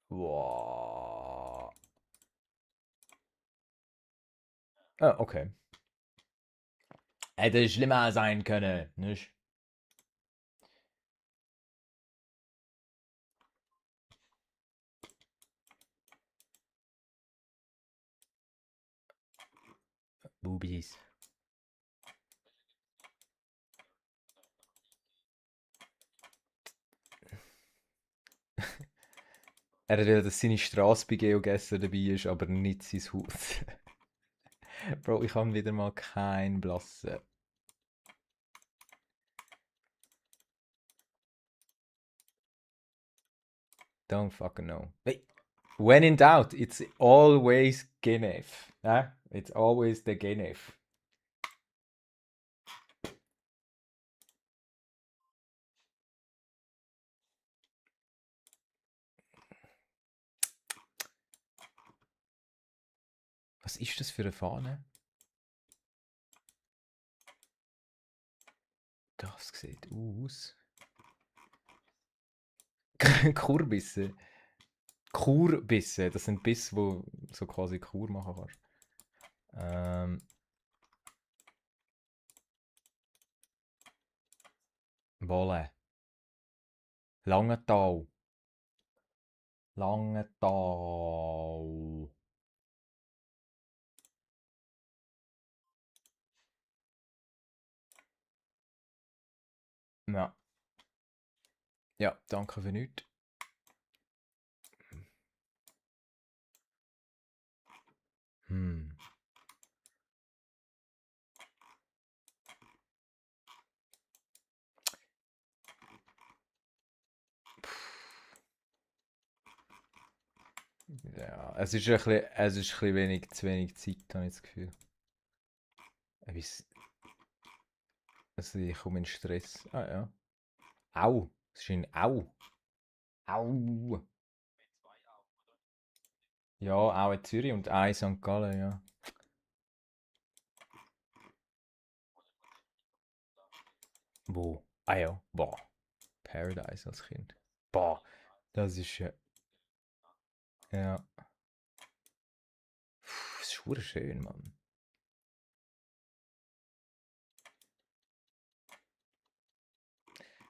Wow. Ah, okay. Hätte schlimmer sein können, nicht? Boobies. Er will, dass seine Straße bei GeoGuessr dabei ist, aber nicht sein Haus. Bro, ich habe wieder mal keinen blassen. Don't fucking know. Wait. When in doubt, it's always Genève. It's always the Genève. Was ist das für eine Fahne? Das sieht aus. Kurbisse. Kurbisse, das sind Bisse, wo so quasi Kur machen kannst. Wolle. Langenthal. Langenthal. Ja. Ja, danke für nichts. Hm. Ja, es ist ein bisschen wenig, zu wenig Zeit, habe ich das Gefühl. Also ich komme in Stress. Ah ja. Au. Es ist ein Au. Au. Ja, auch in Zürich und auch in St. Gallen, ja. Wo? Ah ja. Boah. Paradise als Kind. Boah, das ist ja. Puh, das ist verdammt schön, Mann.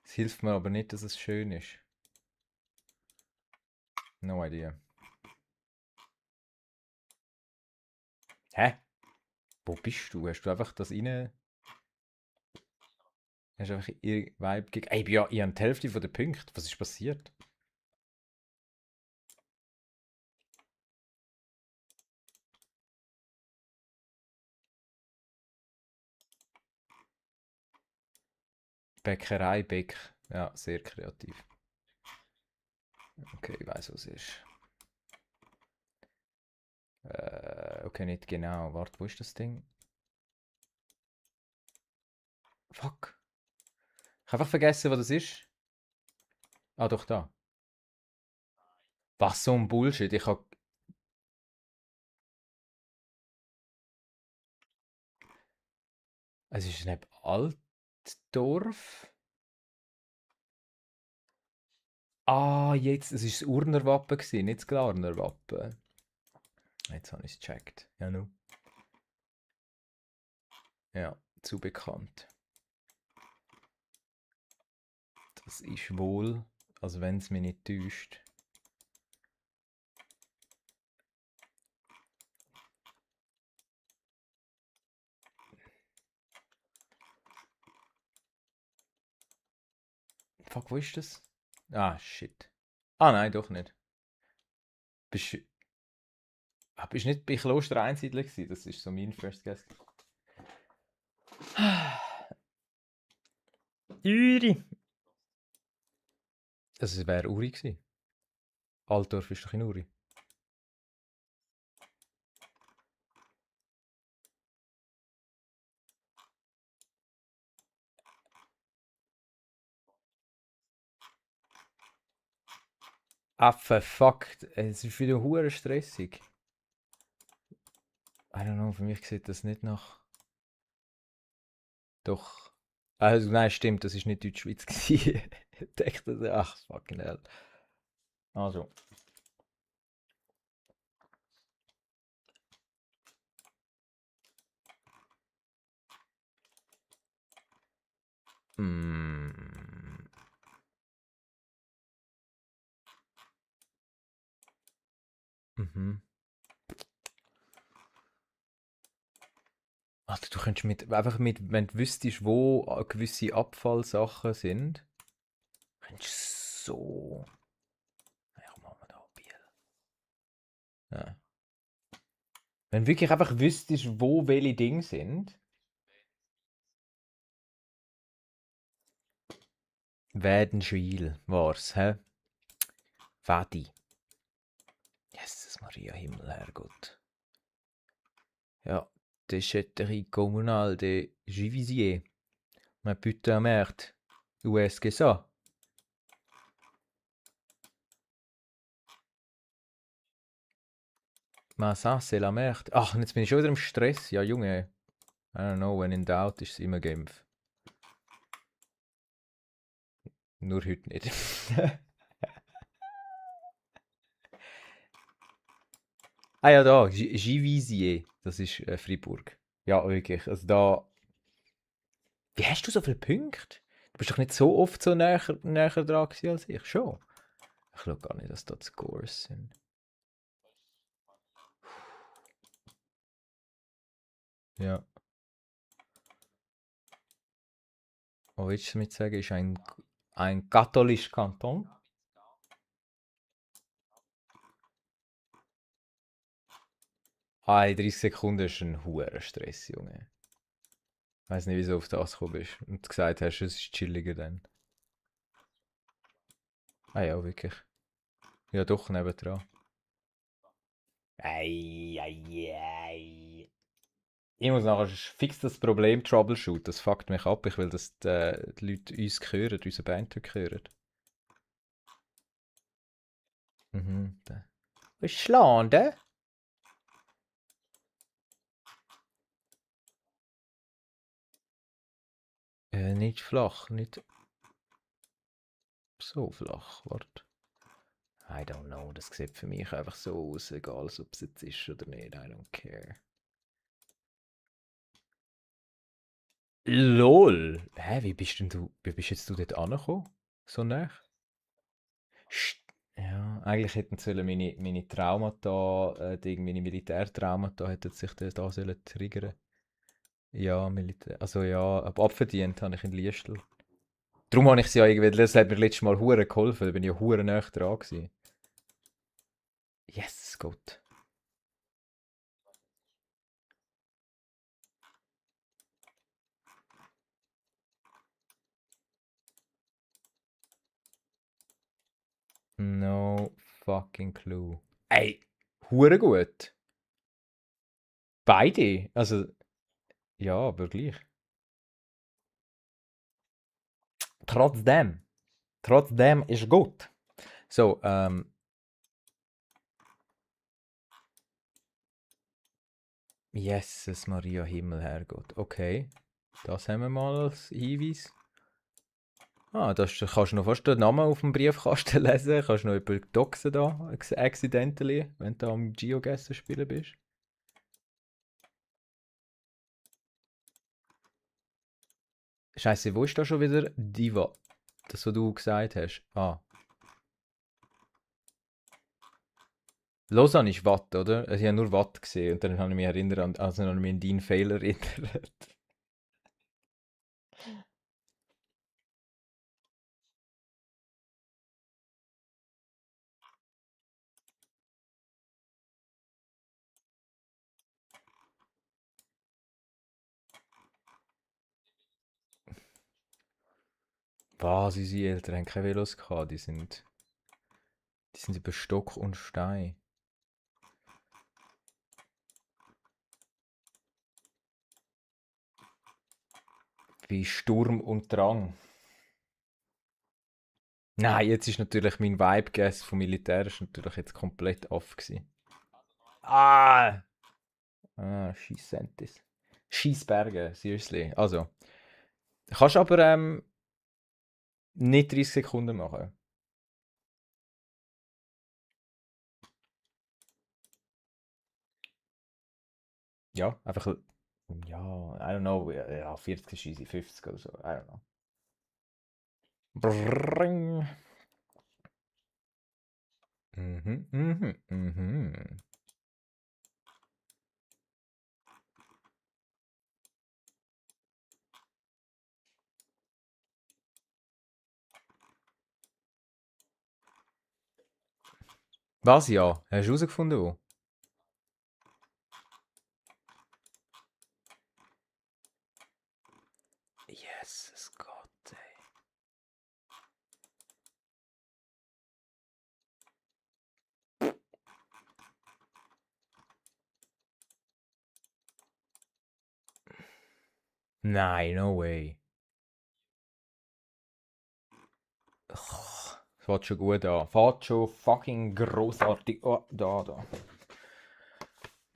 Es hilft mir aber nicht, dass es schön ist. No idea. Hä? Wo bist du? Hast du einfach das rein... Hast du einfach ihr Vibe gegeben? Ey, ja, ich habe die Hälfte von den Punkten. Was ist passiert? Bäckerei, Bäck. Ja, sehr kreativ. Okay, ich weiß, was es ist. Okay, nicht genau. Warte, wo ist das Ding? Fuck. Ich habe einfach vergessen, was das ist. Ah, doch, da. Was, so ein Bullshit. Ich hab... Es ist neben Altdorf. Ah, jetzt. Es war das Urner Wappen, gewesen, nicht das Glarner Wappen. Jetzt habe ich es gecheckt. Ja, nu. Ja, zu bekannt. Das ist wohl, also wenn es mich nicht täuscht. Fuck, wo ist das? Ah, shit. Ah, nein, doch nicht. Bist, bist nicht bei Kloster Einsiedler gewesen? Das ist so mein First Guess. Uri. Das wäre Uri gewesen. Altdorf ist doch in Uri. Affe, fuck. Es ist wieder hure stressig. I don't know, für mich sieht das nicht nach... Doch. Also, nein, stimmt, das ist nicht Deutschschweiz gewesen. Ich dachte, ach, fucking hell. Also. Mm. Mhm. Also, du könntest einfach mit, wenn du wüsstest, wo gewisse Abfallsachen sind, könntest du so. Ich mach mal da Bier. Ja. Wenn du wirklich einfach wüsstest, wo welche Dinge sind, Wädenschwil war's, hä? Vati. Jesus Maria, Himmel, Herrgott. Ja, déchetterie communale de Givisier. Mais putain merde, où est-ce que ça? Mais ça, c'est la merde. Ach, jetzt bin ich schon wieder im Stress. Ja, Junge. I don't know, when in doubt ist es immer Genf. Nur heute nicht. Ah ja, da, Givisier. Das ist Fribourg. Ja, wirklich. Also da. Wie hast du so viele Punkte? Du bist doch nicht so oft so näher dran gewesen als ich. Schon. Ich glaube gar nicht, dass das die Scores sind. Ja. Was willst du damit sagen? Ist ein katholischer Kanton? Ah, in 30 Sekunden ist ein hoher Stress, Junge. Ich weiß nicht, wieso du auf das gekommen bist und gesagt hast, es ist chilliger dann. Ah ja, wirklich. Ja, doch, nebendran. Ei, ei, ei. Ich muss nachher fix das Problem troubleshoot. Das fuckt mich ab. Ich will, dass die Leute uns hören, unsere Band hören. Mhm. Was ist Schlande? Nicht flach, nicht. So flach, warte. I don't know, das sieht für mich einfach so aus, egal ob es jetzt ist oder nicht, I don't care. LOL! Hä, wie bist jetzt du dort angekommen? So nah? Ja, eigentlich hätten sollen meine Traumata, meine Militärtraumata hätten sich da sollen triggern. Ja, Militär. Also ja, aber abverdient habe ich in Liestl. Darum habe ich sie ja irgendwie, das hat mir letztes Mal hure geholfen, da bin ich ja hure nah dran gewesen. Yes, Gott. No fucking clue. Ey, hure gut. Beide. Also, ja, aber gleich. Trotzdem. Trotzdem ist gut. So, Jesus Maria Himmel, Herrgott. Okay. Das haben wir mal als Hinweis. Ah, kannst du noch fast den Namen auf dem Briefkasten lesen. Kannst du noch jemanden doxen da, accidentally, wenn du am Geoguessr spielen bist. Scheiße, wo ist da schon wieder Diva? Das, was du gesagt hast. Ah. Lausanne ist Watt, oder? Ich habe nur Watt gesehen und dann habe ich mich erinnert also habe ich mich an deinen Fehler erinnert. Was, unsere Eltern haben keine Velos gehabt, die sind über Stock und Stein. Wie Sturm und Drang. Nein, jetzt ist natürlich mein Vibe-Guess vom Militär ist natürlich jetzt komplett off gewesen. Ah! Ah, Scheissentis. Scheissberge, seriously. Also, kannst aber nicht 30 Sekunden machen. Ja, einfach, ja, I don't know, ja, 40 ist easy, 50 oder so, I don't know. Brrring. Mhm, mhm, mhm. Was ja? Hast du herausgefunden, wo? Jesus Gott, ey. Nein, no way. Es fängt schon gut an. Fängt schon fucking großartig. Oh, da.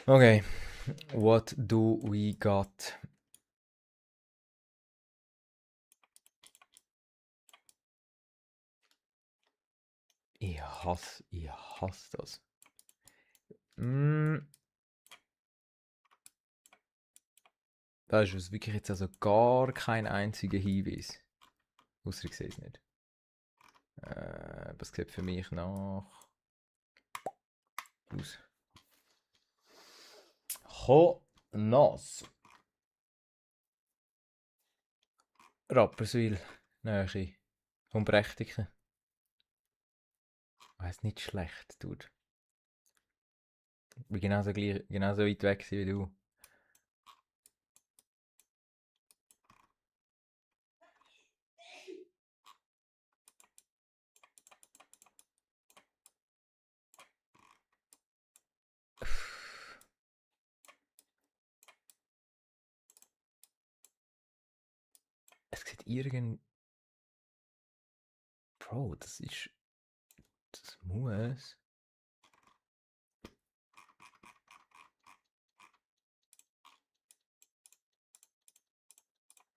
Okay, what do we got? Ich hasse das. Mm, da ist wirklich jetzt also gar kein einziger Hinweis. Außer ich sehe es nicht. Was sieht für mich nach aus? Chonas. Rapperswil. Nähe. Vom Prächtigen. Ist nicht schlecht, dude. Ich bin genauso weit weg wie du. Es sieht irgend... Bro, das ist... Das muss...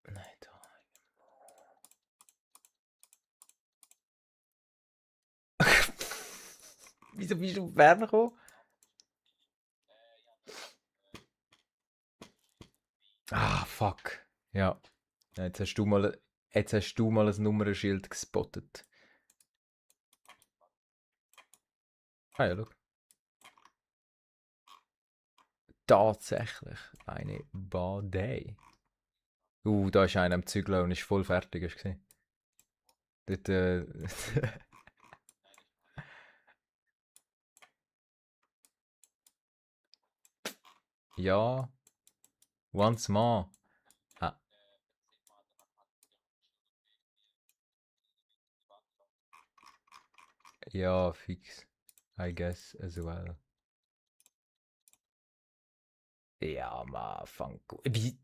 Nein, da. Wieso bist du auf Bern gekommen? Ah, fuck. Ja. Ja, jetzt hast du mal ein Nummernschild gespottet. Ah ja, schau. Tatsächlich eine Badei. Da ist einer am Zügeln und ist voll fertig, hast du gesehen? Dort, ja, once more. Ah, ja, fix. I guess as well. Ja, man, fang gut. Wie?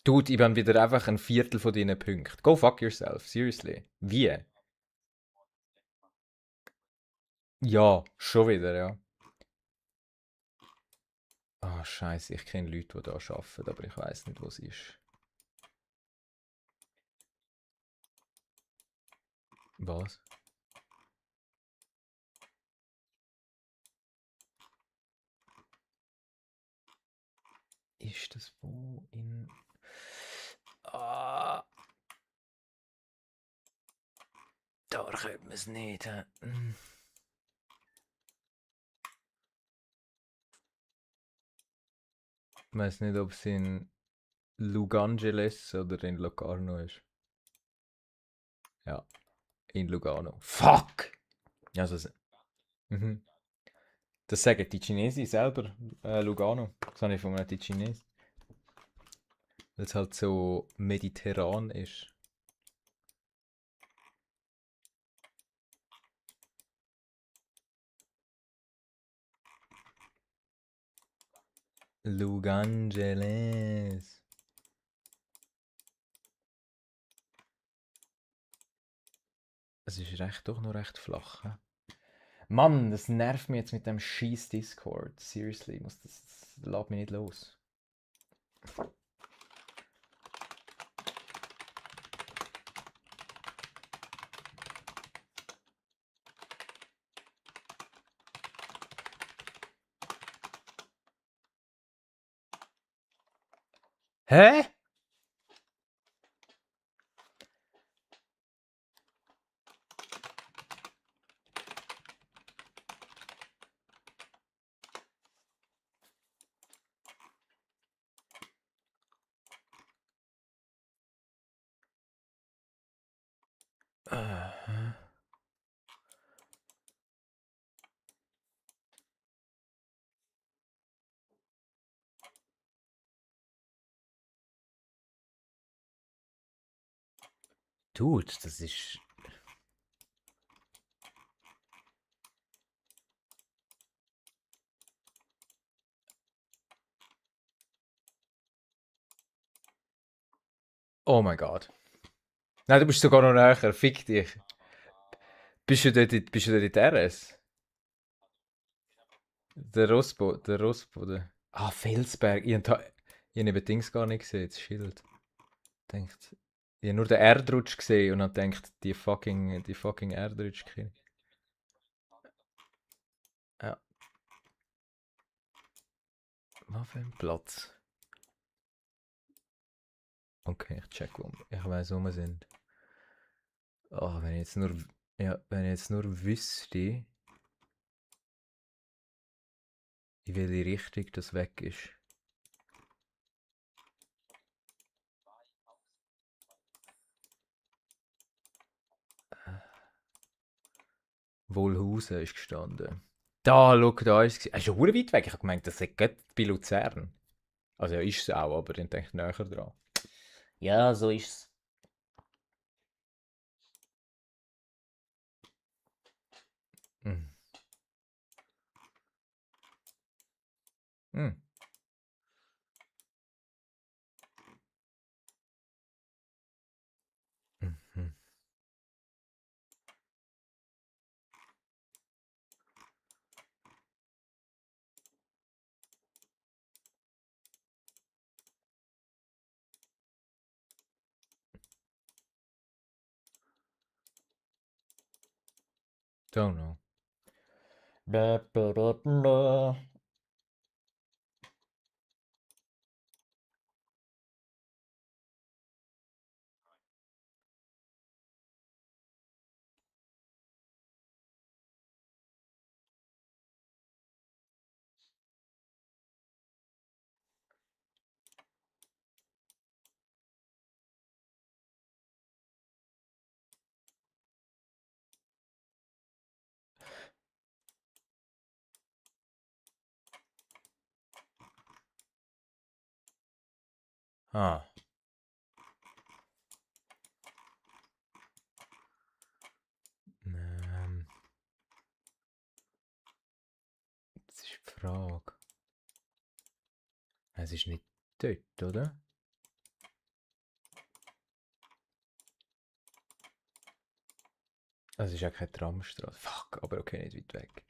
Dude, ich bin wieder einfach ein Viertel von deinen Punkten. Go fuck yourself, seriously. Wie? Ja, schon wieder, ja. Ah, scheiße, ich kenne Leute, die da arbeiten, aber ich weiß nicht, wo es ist. Was? Ist das wo in. Ah, da könnte man es nicht. Ich weiß nicht, ob es in Lugangeles oder in Locarno ist. Ja, in Lugano. Fuck! Also, mhm. Das sagen die Chinesen selber, Lugano. Das habe ich von einem Chinesen. Weil es halt so mediterran ist. Lugangeles. Es ist doch noch recht flach. He? Mann, das nervt mich jetzt mit dem scheiß Discord. Seriously, das lässt mich nicht los. Hä? Dude, das ist. Oh mein Gott. Nein, du bist sogar noch näher. Fick dich. Bist du dort in der RS? Der Rossboden. Ah, Felsberg. Ich habe Dings gar nicht gesehen, das Schild. Denkt. Ich habe nur den Erdrutsch gesehen und dann denkt, die fucking Erdrutsch. Ja, was für ein Platz. Okay, ich check um. Ich weiß, wo wir sind. Oh, wenn ich jetzt nur. Ja, wenn ich jetzt nur wüsste, in welche Richtung das weg ist. Wohlhausen ist gestanden. Da ist es. Ist schon hure weit weg. Ich habe gemeint, das ist gerade bei Luzern. Also ja, ist es auch, aber dann denke ich näher dran. Ja, so ist es. Mhm. Mhm. Mhm. Don't know. Blah, blah, blah, blah. Ah. Das ist die Frage. Es ist nicht dort, oder? Es ist ja keine Tramstraße. Fuck, aber okay, nicht weit weg.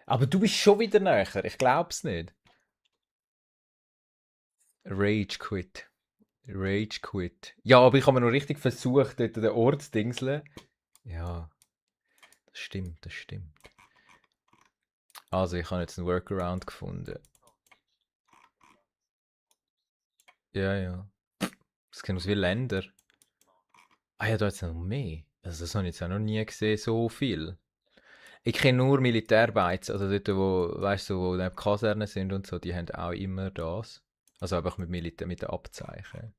Aber du bist schon wieder näher. Ich glaub's nicht. Rage Quit. Rage Quit. Ja, aber ich habe mir noch richtig versucht, dort den Ort zu dingseln. Ja, das stimmt, das stimmt. Also, ich habe jetzt einen Workaround gefunden. Ja, ja. Das sieht aus wie Länder. Ah ja, da jetzt noch mehr. Also, das habe ich jetzt auch noch nie gesehen, so viel. Ich kenne nur Militärbeiz, also dort, wo, weißt du, wo die Kasernen sind und so, die haben auch immer das. Also einfach mit Militär, mit den Abzeichen.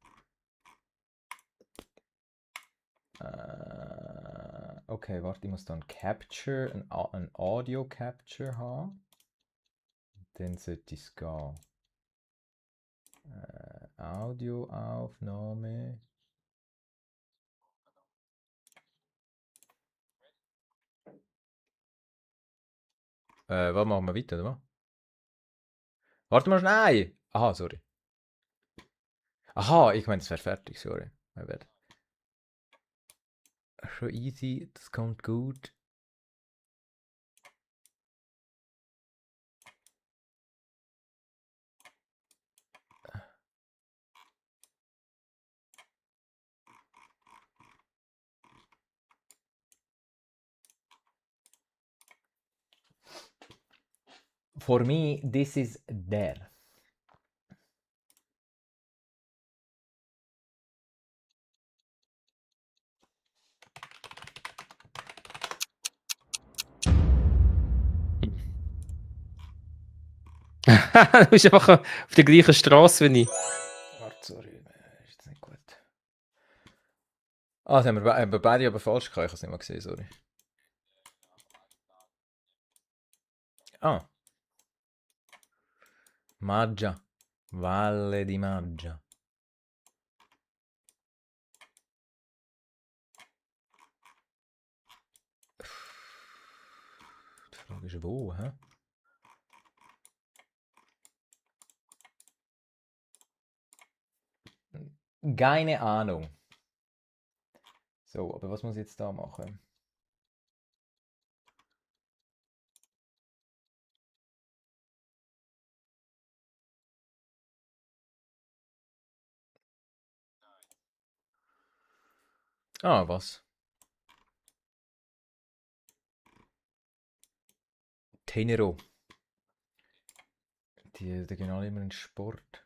Okay, warte, ich muss dann Capture, ein Audio Capture haben. Dann sollte es gehen. Audioaufnahme. Was machen wir weiter, oder was? Warte mal, nein! Aha, sorry. Aha, ich meine, es wäre fertig, sorry. My bad. Schon easy, das kommt gut. For me, this is there. Du bist einfach auf der gleichen Straße wie ich. Warte, sorry, ist jetzt nicht gut. Ah, das haben wir beide aber falsch gehabt, ich habe es nicht mal gesehen, sorry. Ah. Maggia. Valle di Maggia. Die Frage ist wo, hä? Keine Ahnung. So, aber was muss ich jetzt da machen? Ah, was? Tenero. Die gehen alle immer in Sport.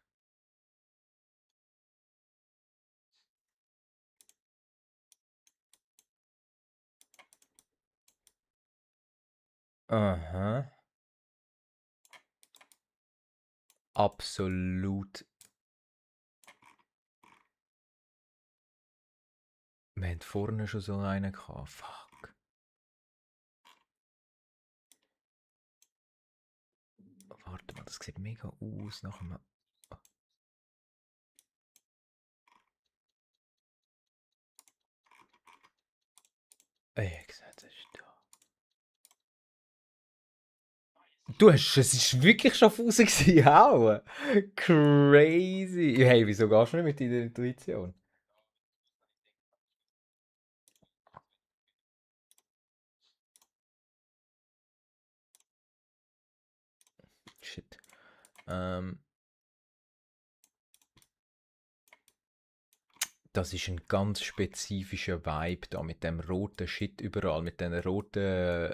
Aha. Absolut. Wir hatten vorne schon so einen gehabt. Fuck. Warte mal, das sieht mega aus nach einem. Exakt, das ist da. Du hast, es ist wirklich schon raus gewesen, auch. Crazy. Hey, wieso gehst du nicht mit deiner Intuition? Shit. Das ist ein ganz spezifischer Vibe da mit dem roten Shit überall, mit den roten.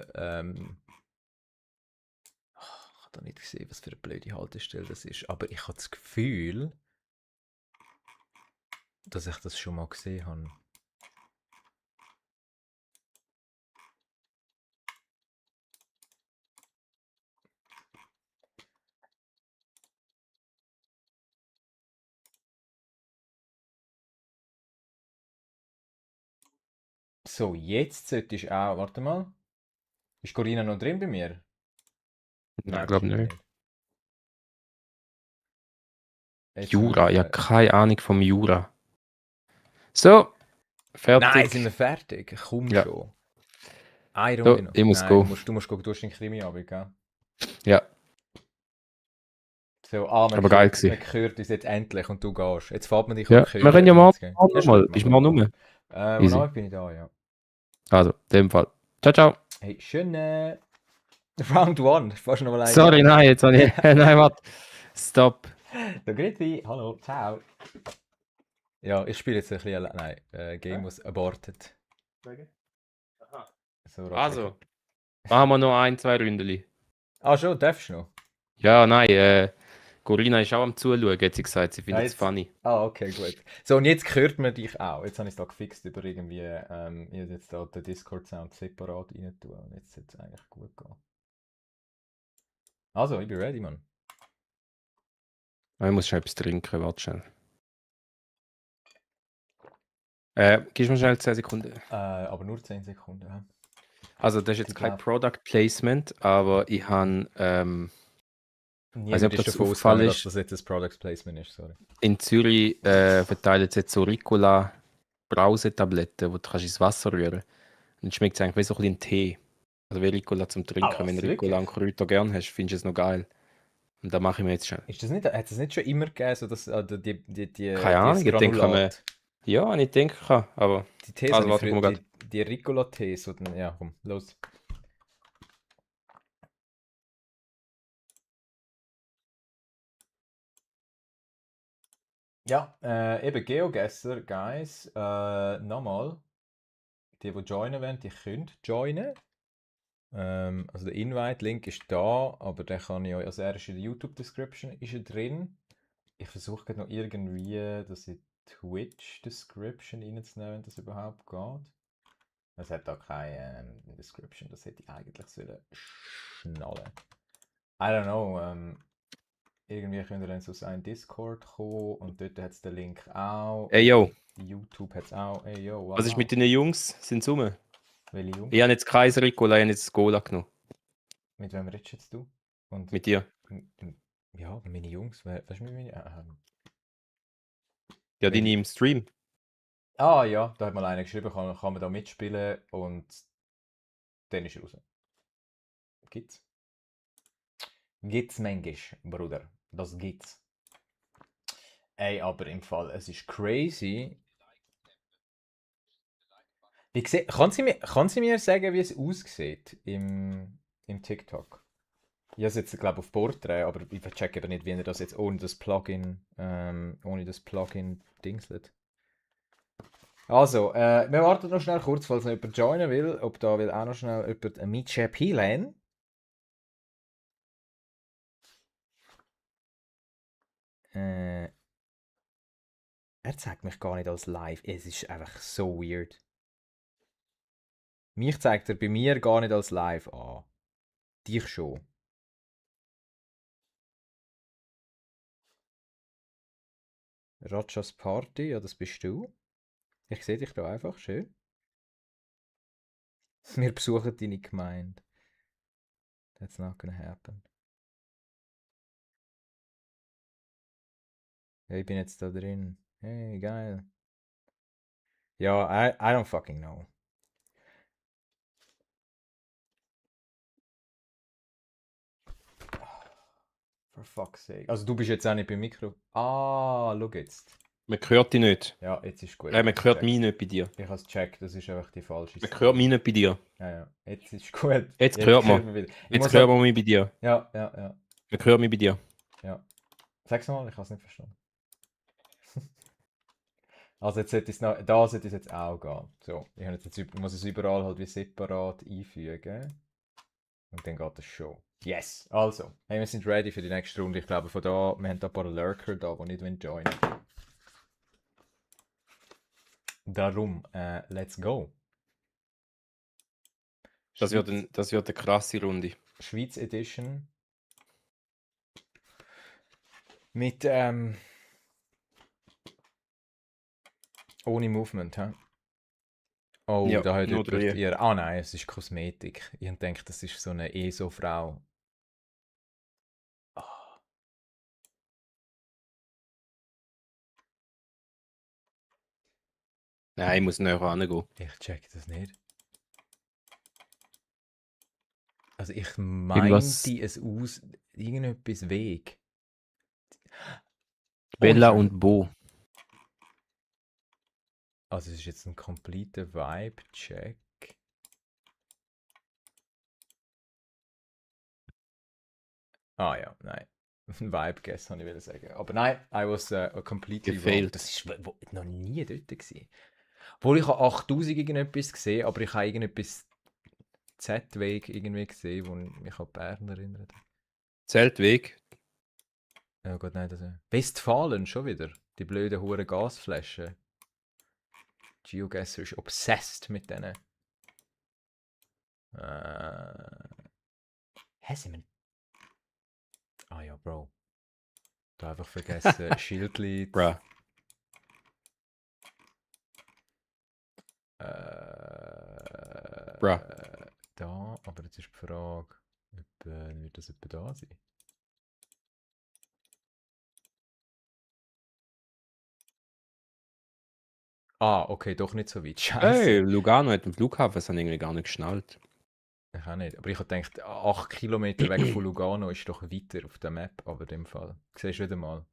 Ich habe da nicht gesehen, was für eine blöde Haltestelle das ist, aber ich habe das Gefühl, dass ich das schon mal gesehen habe. So, jetzt solltest du auch. Warte mal. Ist Corinna noch drin bei mir? Nein, glaube wahrscheinlich nicht. Jetzt sind Jura, ja, wir, keine Ahnung vom Jura. So, Nein, sind wir fertig. fertig? Komm Ja, schon. Eine so, Runde noch. ich muss Nein, go. du musst gucken, du hast den Krimi Abend, gell? Ja, So, aber geil gewesen. man hört uns jetzt endlich und du gehst. Jetzt fährt man dich Ja, wir können ja mal, gell? Ja, ist mal, gut, ist machen mal wir. rum. Easy. Wonach bin ich da, ja. Also, in dem Fall. Ciao, ciao. Hey, schön, Round 1. Fast noch mal eine. Sorry, nein, jetzt habe ich. Nein, warte. Stop. Der Gritti, hallo, ciao. Ja, ich spiele jetzt ein bisschen. Nein, Game was aborted. So, Also, machen wir noch ein, zwei Ründeli. Ah, schon, darfst du noch? Ja, nein, Corinna ist auch am Zuschauen, hat sie gesagt, sie findet es jetzt- funny. Ah, okay, gut. So, und jetzt hört man dich auch. Jetzt habe ich es da gefixt über irgendwie, ich habe jetzt da den Discord-Sound separat rein tun und jetzt sollte es eigentlich gut gehen. Also, ich bin ready, Mann. Ich muss schon etwas trinken, warte schnell. Gibst du mir schnell 10 Sekunden? Aber nur 10 Sekunden. Ja. Also, das ist jetzt Ich kein glaub- Product Placement, aber ich habe, Niemand ob ist das davon aufgefallen ausgegangen, dass ist. das jetzt ein Product Placement ist, sorry. In Zürich verteilen sie jetzt so Ricola Brausetabletten, die du kannst ins Wasser rühren. Dann schmeckt es eigentlich wie so ein bisschen Tee. Also wie Ricola zum Trinken. was, Wenn du Ricola und wirklich? Kräuter gern hast, findest du es noch geil. Und da mache ich mir jetzt schnell. Ist das nicht, hat es nicht schon immer gegeben, so dass, Keine das Ahnung, ich denke mir, Granulat? ja, ich denke kann, aber. Die Tees Also habe ich warte, ich früher, muss grad. die Ricola-Tees, oder, ja, komm, los. Ja, eben GeoGuessr, Guys, nochmal, die joinen wollen, die können joinen. Also der Invite-Link ist da, aber der kann ich euch, also er ist in der YouTube-Description, ist er drin. Ich versuche gerade noch irgendwie das in Twitch-Description reinzunehmen, wenn das überhaupt geht. Es hat da keine Description, das hätte ich eigentlich sollen schnallen. I don't know, irgendwie könnt ihr dann zu seinem Discord kommen und dort hat es den Link auch. Ey, yo, YouTube hat es auch. Ey, yo, was ist wow. mit den Jungs? Sind sie rum? Welche Jungs? Ich habe jetzt kein Ricola, ich habe jetzt das Cola genommen. Mit wem redest jetzt du? Und Mit dir. ja, meine Jungs, was ist mit meinen? Ja, Welche? deine im Stream. Ah ja, da hat mal einer geschrieben, kann man da mitspielen und dann ist er raus. Gibt's? Gibt's manchmal, Bruder. Das gibt's. Ey, aber im Fall, es ist crazy. Kann sie mir sagen, wie es aussieht im TikTok? Ich habe es jetzt, glaube ich, auf Portrait, aber ich check eben nicht, wie er das jetzt ohne das Plugin dingselt. Also, wir warten noch schnell kurz, falls noch jemand joinen will, ob da will auch noch schnell jemand ein Mietje Pilen. Er zeigt mich gar nicht als live. Es ist einfach so weird. Mich zeigt er bei mir gar nicht als live an. Dich schon. Rajas Party, ja, das bist du. Ich sehe dich da einfach, schön. Wir besuchen deine Gemeinde. That's not gonna happen. Ja, ich bin jetzt da drin. Hey, geil. Ja, I don't fucking know. For fuck's sake. Also du bist jetzt auch nicht beim Mikro. Ah, schau jetzt. Man hört dich nicht. Ja, jetzt ist gut. Man Ich hört check. mich nicht bei dir. Ich habe es gecheckt, das ist einfach die falsche Man hört mich nicht bei dir. Ja, ja. Jetzt ist gut. Jetzt hört man. wieder. Jetzt hört man mich bei dir. Ja, ja, ja. Man hört mich bei dir. Ja. Sag's mal, ich habe es nicht verstanden. Also jetzt sollte es noch, da sollte es jetzt auch gehen. So, ich habe muss es überall halt wie separat einfügen. Und dann geht das schon. Yes! Also, hey, wir sind ready für die nächste Runde. Ich glaube, von da, wir haben da ein paar Lurker da, die nicht joinen wollen. Darum, let's go. Das wird, Schweiz, das wird eine krasse Runde. Schweiz Edition. Mit, ohne Movement, hä? Oh, Ja, da hat nur jemand 3. ihr. Ah nein, es ist Kosmetik. Ich denke, das ist so eine ESO-Frau. Ah, Nein, ich muss näher rangehen. ich check das nicht. Also ich Irgendwas. meinte es aus. Irgendetwas Weg. Ohne Bella Scheiß. und Bo. Also es ist jetzt ein kompletter Vibe-Check. Ah ja, nein. Ein Vibe-Guess, habe ich sagen. Aber nein, I was completely wrong. Gefehlt. Das ist noch nie dort gewesen. Obwohl ich habe 8000 irgendetwas gesehen, aber ich habe irgendetwas Z-Weg irgendwie gesehen, wo mich an Bern erinnert. Zeltweg. Oh Gott, nein, das ist... Westfalen, schon wieder. Die blöden hure Gasflaschen. GeoGuessr ist obsessed mit denen. Hä, sind wir... Ah ja, Bro. Da einfach vergessen, Schildli. Bruh. Bruh. Da, aber jetzt ist die Frage, ob, wird das etwa da sein? Ah, okay, doch nicht so weit. Hey, Scheiße. Lugano hat einen Flughafen, das habe ich irgendwie gar nicht geschnallt. Ich auch nicht. Aber ich habe gedacht, 8 Kilometer weg von Lugano ist doch weiter auf der Map, aber in dem Fall. Siehst du wieder mal.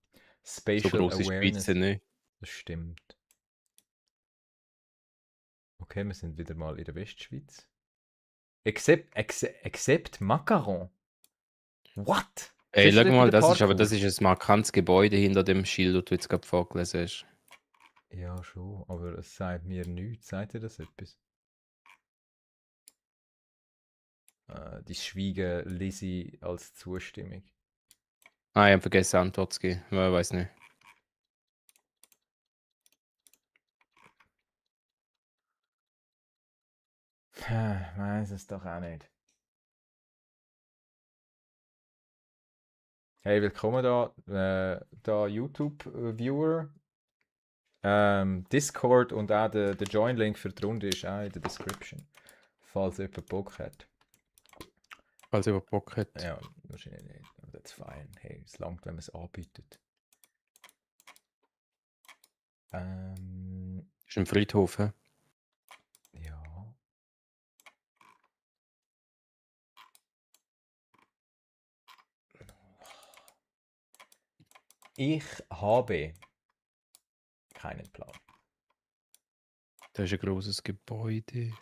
So Spatial groß ist die Spitze Awareness. nicht. Das stimmt. Okay, wir sind wieder mal in der Westschweiz. Except Macaron. What? Ey, Siehst du schau dort mal, den das ist Parkour? ein markantes Gebäude hinter dem Schild, das du jetzt gerade vorgelesen hast. Ja, schon, aber es sagt mir nichts. Sagt dir das etwas? Die Schweigen Lizzie als Zustimmung. Ah, ich habe vergessen, Antwort zu geben. Ja, ich weiß nicht. Weiß es doch auch nicht. Hey, willkommen da YouTube-Viewer. Discord und auch der Join-Link für die Runde ist auch in der Description. Falls jemand Bock hat. Falls jemand Bock hat. Ja, wahrscheinlich nicht. Aber that's fine. Hey, es langt, wenn man es anbietet. Ist ein Friedhof, hä? Ja. Ich habe keinen Plan. Da ist ein großes Gebäude.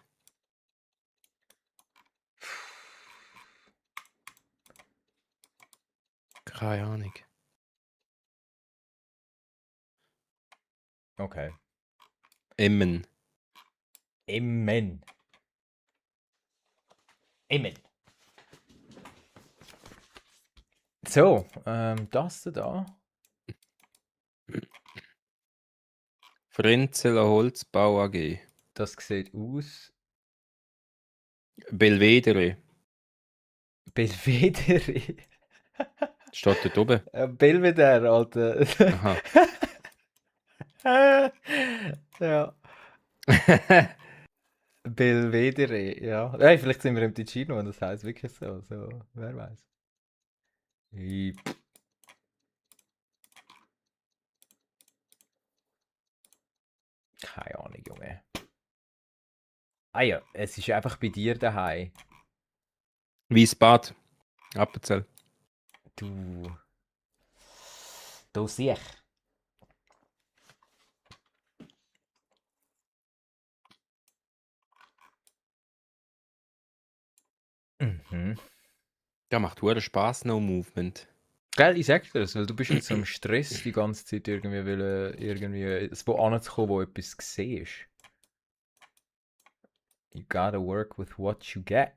Keine Ahnung. Okay. Emmen. Emmen. Emmen. So, das da. Frenzeler Holzbau AG. Das sieht aus. Belvedere. Belvedere. Steht dort oben. Belvedere, Alter. Aha. Ja. Belvedere, ja. Hey, vielleicht sind wir im Ticino und das heißt wirklich so. So, wer weiß. Keine Ahnung, Junge. Ah ja, es ist einfach bei dir daheim. Wiesbad. Appenzell. Du siehst. Mhm. Ja, macht hure Spaß, No Movement. Gell, ich sag dir das, weil du bist jetzt so im Stress die ganze Zeit irgendwie, weil irgendwie wo anzukommen, wo etwas siehst. You gotta work with what you get.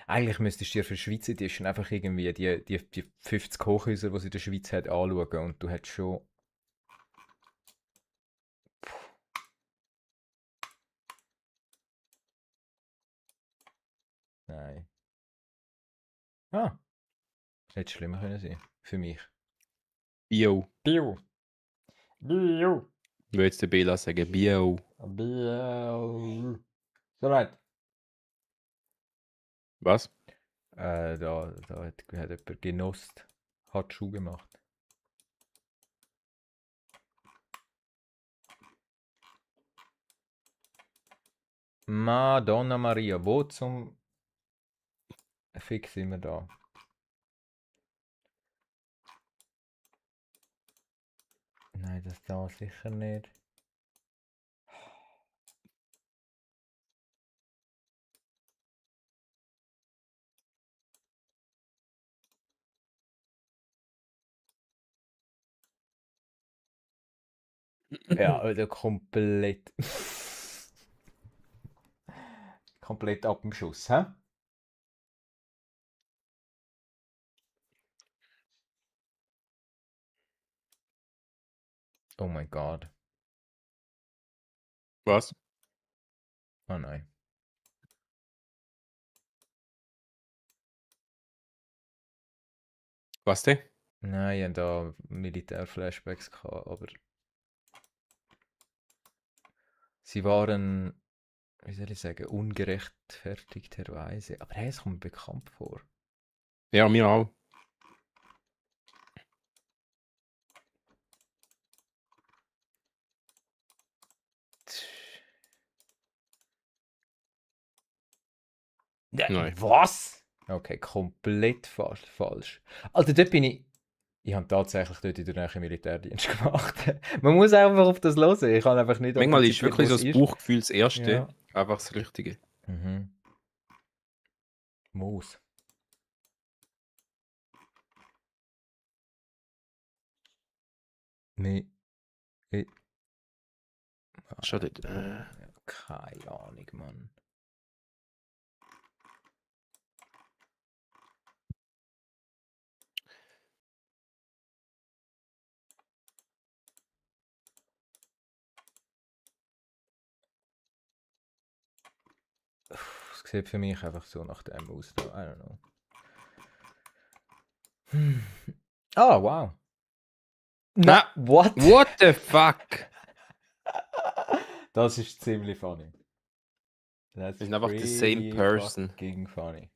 Eigentlich müsstest du dir für die Schweiz Edition einfach irgendwie die 50 Hochhäuser, die es in der Schweiz hat, anschauen und du hättest schon. Nein. Ah, hätte schlimmer können sein. Für mich. Bio. Bio. Bio. Ich will jetzt der Bela sagen, Bio. Bio. So leid. Was? Da hat jemand genosst. Hat Schuh gemacht. Madonna Maria, wo zum Fick sind wir da? Nein, das da sicher nicht. Ja, Alter, komplett. komplett ab dem Schuss, hä? Oh mein Gott. Was? Oh nein. Was denn? Nein, ich hatte da Militär-Flashbacks gehabt, aber sie waren, wie soll ich sagen, ungerechtfertigterweise. Aber hey, es kommt mir bekannt vor. Ja, mir auch. Nein. Was? Okay, komplett falsch. Also dort bin ich. Ich habe tatsächlich dort in der Nähe Militärdienst gemacht. Man muss einfach auf das hören. Ich kann einfach nicht Manchmal ist antizipieren, wirklich wo so es das ist. Bauchgefühl das Erste, Ja. einfach das Richtige. Mhm. Muss. Nee. Ich, Schau dort. keine Ahnung, Mann. Es sieht für mich einfach so nach dem aus. Da. I don't know. Ah, wow. Na, what? what the fuck? Das ist ziemlich funny. That's Wir sind einfach the same pretty person. fucking funny.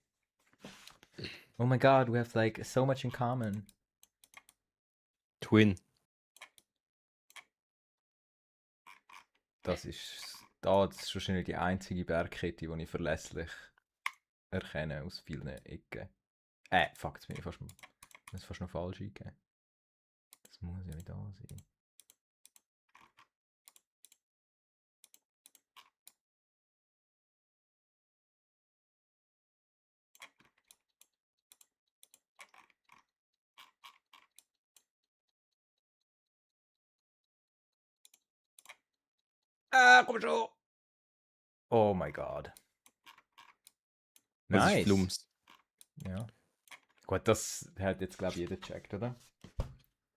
Oh my god, we have like so much in common. Twin. Das ist wahrscheinlich die einzige Bergkette, die ich verlässlich erkenne aus vielen Ecken. Fuck, jetzt bin ich fast noch falsch eingegeben. Das muss ja nicht da sein. Komm schon! Oh my god. Das ist Nice. Flums. Ja. Gut, das hat jetzt, glaube ich, jeder gecheckt, oder?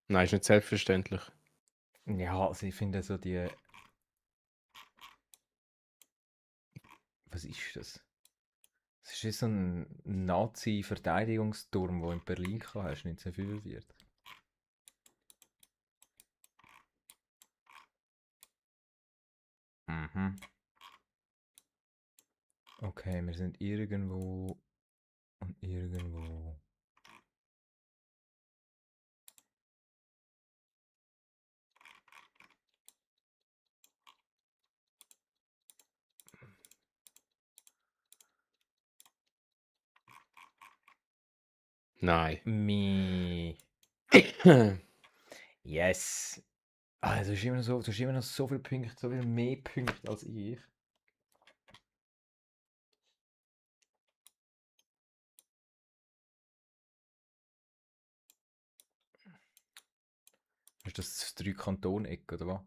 Nein, ist nicht selbstverständlich. Ja, also ich finde so die. Was ist das? Das ist wie so ein Nazi-Verteidigungsturm, der in Berlin hatte, 1945. Mhm. Okay, wir sind irgendwo und irgendwo. Nein. Mi. Yes. Ah, du hast immer noch so viele Punkte, so viel mehr Punkte als ich. Ist das 3 Kantoneck, oder was?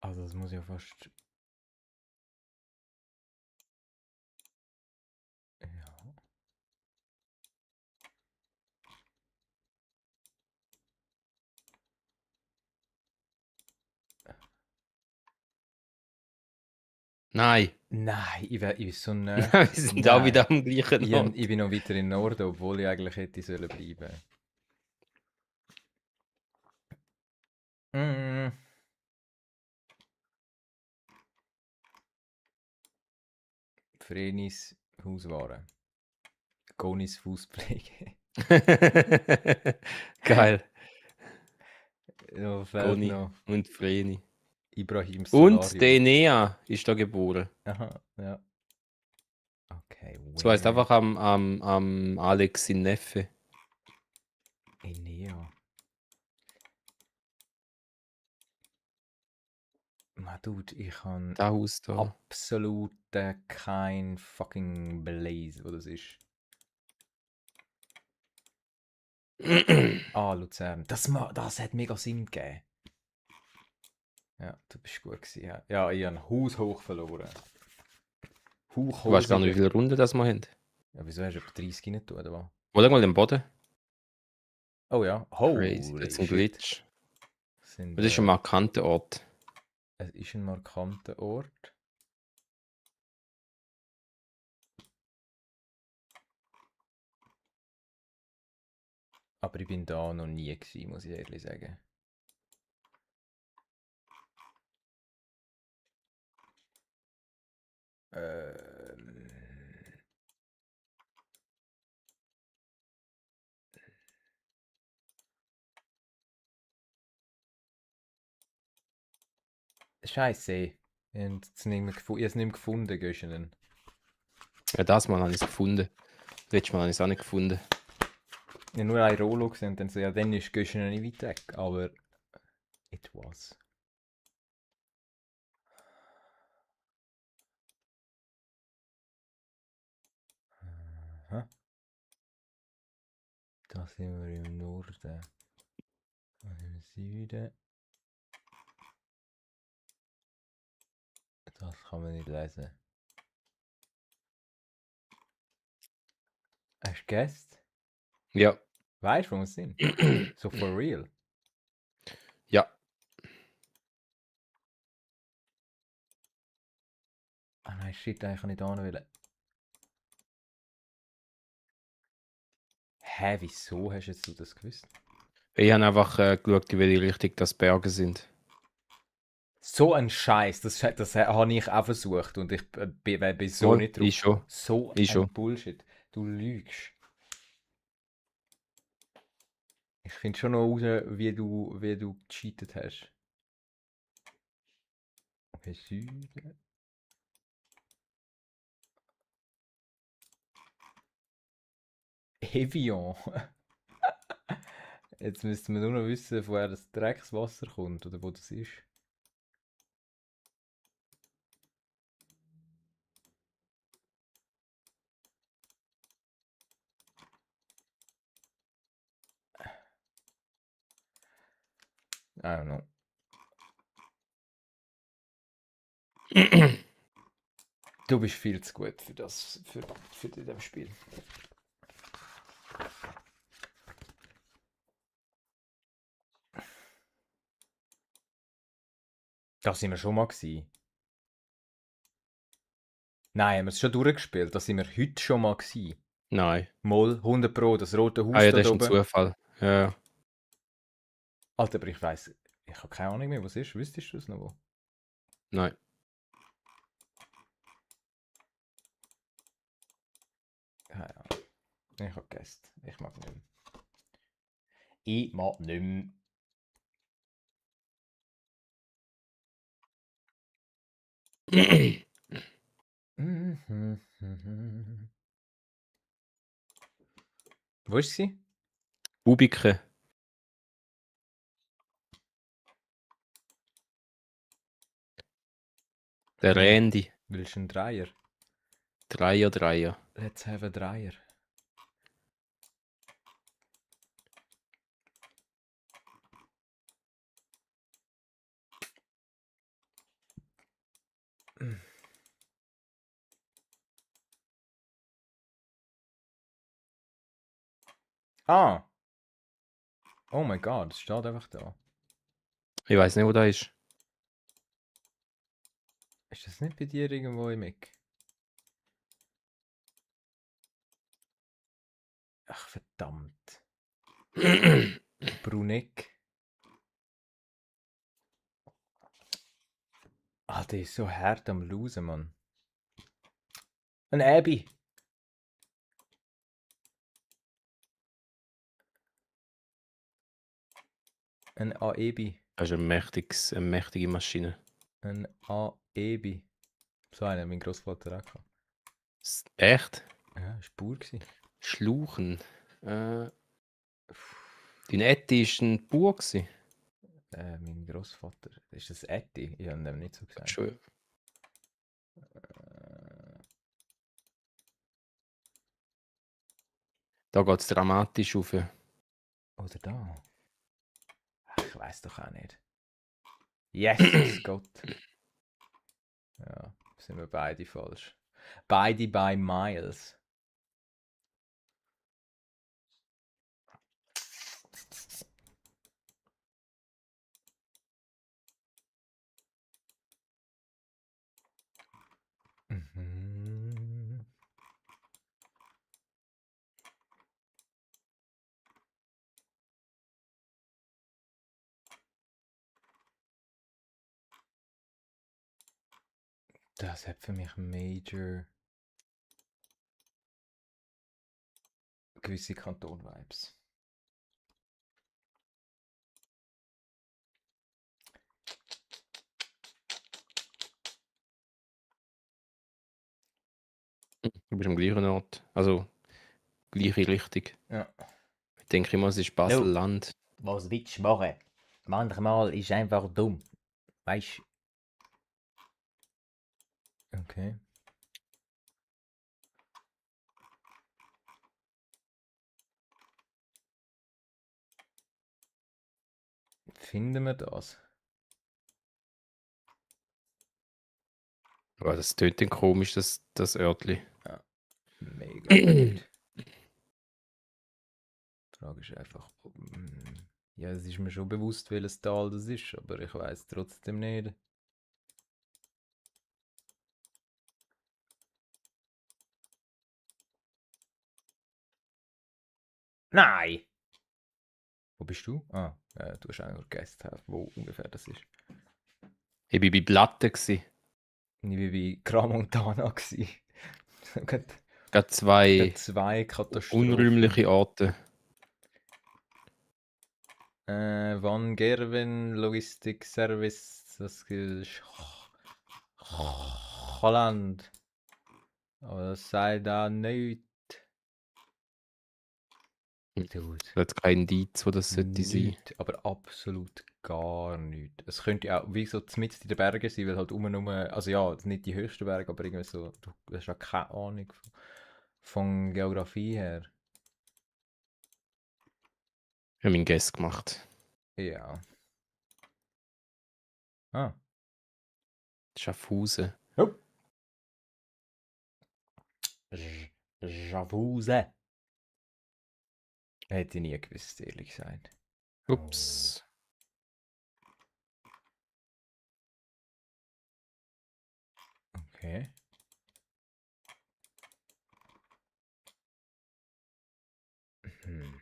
Also das muss ja fast... Ja. Nein. Nein, ich bin so nah. Wir sind auch Nein. wieder am gleichen Ort. Ich bin noch weiter in Norden, obwohl ich eigentlich hätte sollen bleiben. Mm. Vrenis Hauswaren. Gonis Fußpflege. Geil. Ja, fehlt Goni noch und Vreni. Ibrahims Und der Solarium. Enea ist da geboren. Aha, ja. Okay, So heißt where? einfach am Alex sein Neffe. Enea. Dude, ich habe Das Haus da. absolut kein fucking Blaze, wo das ist. Ah, Luzern. Das hat mega Sinn gegeben. Ja, du bist gut gewesen. Ja, ja ich habe ein Haus hoch verloren. Du weißt gar nicht, wie viele Runden das wir haben. Ja, wieso hast du etwa 30 rein tun, oder was? Schau mal den Boden. Oh ja, Crazy. holy Jetzt ein shit. Glitch. Sind, Das ist ein markanter Ort. es ist ein markanter Ort. Aber ich bin da noch nie gewesen, muss ich ehrlich sagen. Ähm... Scheiße. Ich habe es nicht mehr gefunden, Göschenen. Ja, das Mal habe ich es gefunden. Letztes Mal habe ich es auch nicht gefunden. Ich habe nur ein Rollo gesehen und dann so, ja, dann ist Göschenen nicht weit weg. Aber it was. Aha. Da sind wir im Norden. Da im Süden. Das kann man nicht lesen. Hast du gegessen? Ja. Weißt du, wo wir sind? So for real. Ja. Ah nein, shit, eigentlich kann ich da noch wollen. Hä, wieso hast jetzt du das gewusst? Ich habe einfach geschaut, in welche Richtung das Berge sind. So ein Scheiß, das habe ich auch versucht und ich bin so Wohl, nicht drauf ich schon. gekommen. So Ich ein schon. Bullshit. Du lügst. Ich finde schon noch raus, wie du gecheatet hast. Okay, Süden. Evian. Jetzt müssten wir nur noch wissen, woher das Dreckswasser kommt oder wo das ist. I don't know. Du bist viel zu gut für das, für dieses Spiel. Da sind wir schon mal gewesen. Nein, haben wir es schon durchgespielt. Da sind wir heute schon mal gewesen. Nein. Mal 100 Pro, das rote Haus Ah ja, da das ist ein oben. Zufall. Ja. Alter, aber ich weiss, ich habe keine Ahnung mehr, was ist. Wüsstest du es noch? Nein. Keine Ahnung. Ich habe gegessen. Ich mag nicht mehr. Ich mag nicht mehr. Wo ist sie? Bubike. Der Ja. Randy. Willst du einen Dreier? Dreier. Let's have a Dreier. Ah! Oh mein Gott, es steht einfach da. Ich weiß nicht, wo der ist. Ist das nicht bei dir irgendwo im Eck? Ach verdammt. Bruneck. Ah, der ist so hart am Losen, Mann. Ein Abby. Ein Aebi. Das ist eine mächtige Maschine. Ein Aebi. So einen hat mein Großvater auch gehabt. Echt? Ja, das war Bauer. Schluchen. Dein Etti war ein Bauer gewesen. Mein Großvater. Ist das Etti? Ich habe ihm nicht so gesagt. Schon. Da geht es dramatisch auf. Oder da? Ach, ich weiß doch auch nicht. Jesus Gott. Ja, sind wir beide falsch. Beide bei Miles. Mhm. Das hat für mich Major gewisse Kanton-Vibes. Du bist am gleichen Ort. Also, gleiche Richtung. Ja. Ich denke immer, es ist Basel-Land. Was willst du machen? Manchmal ist einfach dumm. Weißt du? Okay. Finden wir das? Aber das tönt dann komisch, das Örtli. Mega weird. Die Frage ist einfach, ja, es ist mir schon bewusst, welches Tal das ist, aber ich weiß trotzdem nicht. Nein! Wo bist du? Ah, du hast auch nur gegessen, wo ungefähr das ist. Ich war bei Platten. Gewesen. Ich war bei Crans-Montana. Gerade Zwei Katastrophen. unräumliche Orte. Van Gerwen Logistik Service, das ist Holland. Aber das sei da nicht. Dude. Da hat kein Indiz, wo das sollte sein. Nichts, aber absolut gar nichts. Es könnte auch wie so mitten in den Bergen sein, weil halt also ja, nicht die höchsten Berge, aber irgendwie so, du hast ja keine Ahnung von Geografie her. Ich habe meinen Guess gemacht. Ja. Ah. Schaffhausen. Oh. Javuse. Hätte ich nie gewusst, ehrlich gesagt. Ups. Okay. Hm.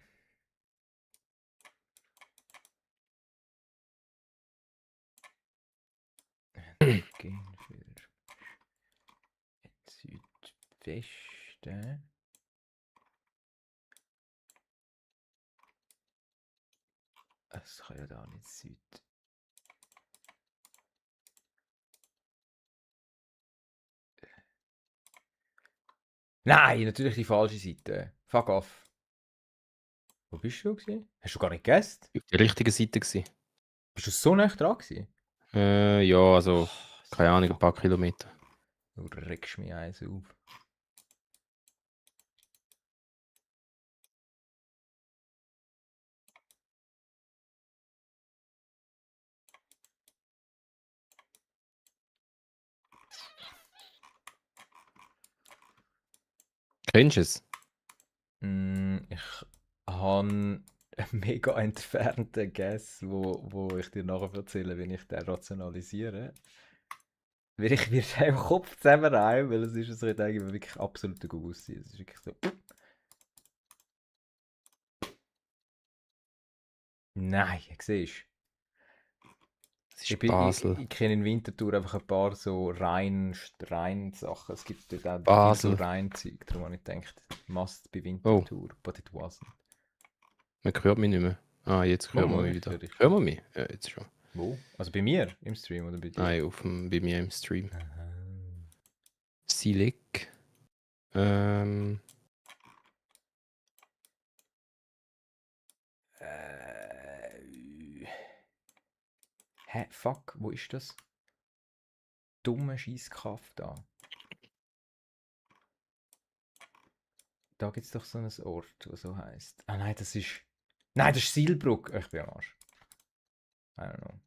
Gehen für Südwesten. Es kann ja da nicht Süd. Nein, natürlich die falsche Seite. Fuck off. Wo bist du gewesen? Hast du gar nicht gegessen? Auf der richtigen Seite gewesen. Bist du so nah dran gewesen? Ja, also Keine Ahnung, ein paar Kilometer. Du regst mich eins auf. Kennst du es? Ich habe einen mega entfernten Guess, wo ich dir nachher erzähle, wenn ich den rationalisiere. Weil ich mir den im Kopf zusammenreibe, weil es ist so eigentlich wirklich absoluter Guss. Es ist wirklich so. Nein, siehst du. Es ist Basel. Ich kenne in Winterthur einfach ein paar so Rhein-Sachen. Es gibt dort auch viel so Basel. Rhein-Zeug. Darum habe ich gedacht, must be Oh, Winterthur, but it wasn't. man hört mich nicht mehr. Ah, jetzt hören wir Mal, mich ich wieder. höre dich Hören schon. wir mich? Ja, jetzt schon. Wo? Also bei mir im Stream oder bei dir? Nein, bei mir im Stream. Aha. Silik. Ähm, Hä, fuck, wo ist das? Dumme Scheisskaff da. Da gibt es doch so einen Ort, der so heißt. Ah nein, das ist. Nein, das ist Silbruck. Ich bin am Arsch. I don't know.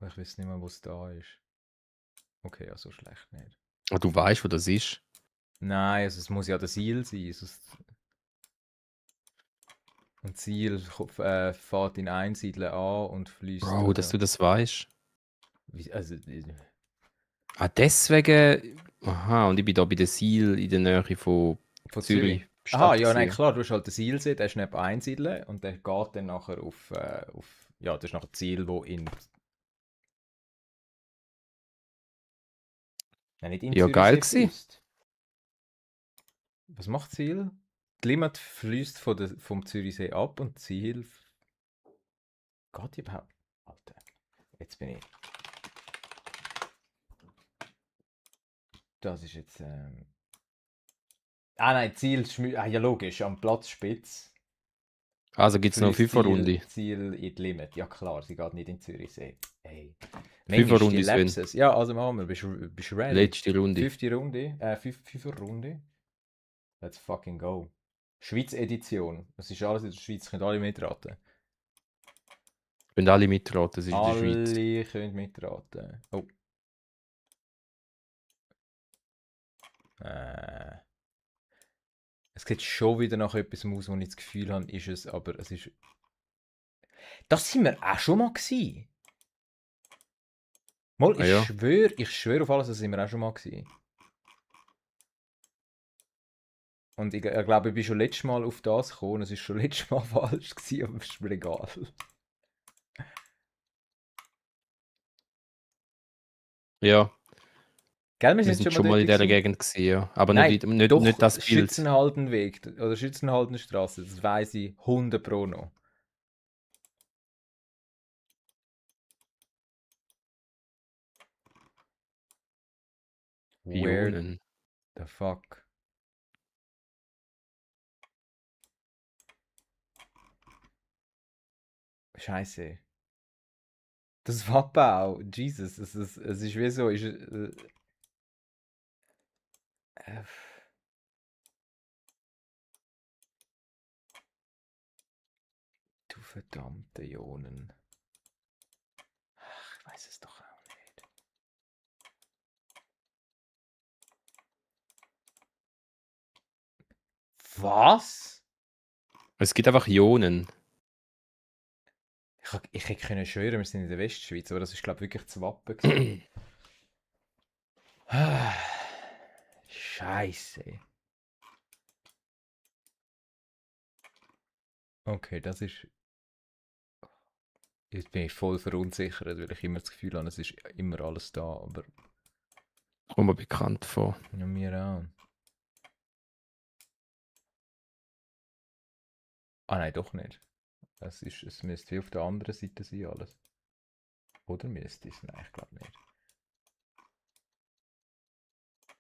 Ich weiß nicht mehr, wo es da ist. Okay, ja, so schlecht nicht. du weißt, wo das ist. Nein, also es muss ja der Ziel sein. Und Ziel fährt in Einsiedeln an und fließt Bro, dass durch. du das weißt. Also, Ah, deswegen. Aha, und ich bin da bei der Seal in der Nähe von von Zürich Zürich. Aha, Stadt ja, nein, gesehen. klar, du hast halt den Zielsee, der ist neben Einsiedeln und der geht dann nachher ja, das ist nachher Ziel, wo in. Nein, nicht in Ja, geil Zürichsee gsi. fließt. Was macht Ziel? Die Limmat fließt vom Zürichsee ab und Ziel. Geht die überhaupt? Alter, jetzt bin ich. Das ist jetzt. Ah nein, Ziel. Ja, logisch, am Platz Spitz Also gibt es noch eine fließt Fünferrunde. Ziel in die Limit. Ja, klar, sie geht nicht in Zürichsee. Ey. Manchmal die Fünferrunde, Sven. Lapses. Ja, also machen wir. Bist du ready? Letzte Runde. Fünfte Runde. Fünfte Runde. Let's fucking go. Schweiz Edition. Das ist alles in der Schweiz. Könnt alle mitraten. Wenn alle mitraten, das ist in der Schweiz. Alle können mitraten. Oh. Es sieht schon wieder nach etwas aus, wo ich das Gefühl habe, ist es, aber es ist. Das sind wir auch schon mal gewesen. Mal, Ah ja. ich schwöre auf alles, das sind wir auch schon mal gewesen. Und ich glaube, ich bin schon letztes Mal auf das gekommen. Es ist schon letztes Mal falsch gewesen, aber ist mir egal. Ja, Gell, wir wir sind sind schon mal schon mal dort in dieser gewesen. Gegend gewesen, ja. Aber Nein, nicht doch, das Bild. Schützenhaldenweg oder Schützenhaldenstraße, das weiss ich 100 Pro noch. Where Ionen. the fuck? Scheiße. Das Wappen Jesus, es ist wie so, äh, du verdammte Ionen. Ach, ich weiß es doch auch nicht. Was? Es gibt einfach Ionen. Ich hätte können schwören, wir sind in der Westschweiz, aber das ist, glaube ich, wirklich das Wappen gewesen. Scheiße. Okay, das ist. Jetzt bin ich voll verunsichert, weil ich immer das Gefühl habe, es ist immer alles da, aber Kommt mir bekannt vor. ja, mir auch. Ah nein, doch nicht. Es müsste wie auf der anderen Seite sein, alles. Oder müsste es? Nein, ich glaube nicht.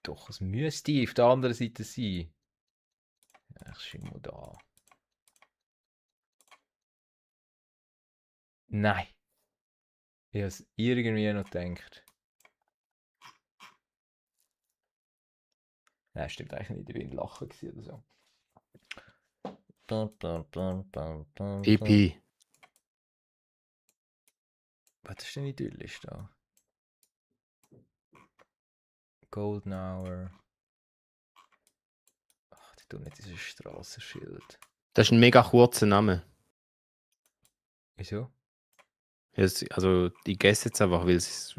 Doch, es müsste auf der anderen Seite sein. Ja, ich schau mal da. Nein. Ich habe es irgendwie noch gedacht. Nein, stimmt eigentlich nicht. Ich bin lachen oder so. PP. Was ist denn idyllisch da? Golden Hour. Ach, die tun nicht dieses Straßenschild. Das ist ein mega kurzer Name. Wieso? Also, ich guesse jetzt einfach, weil das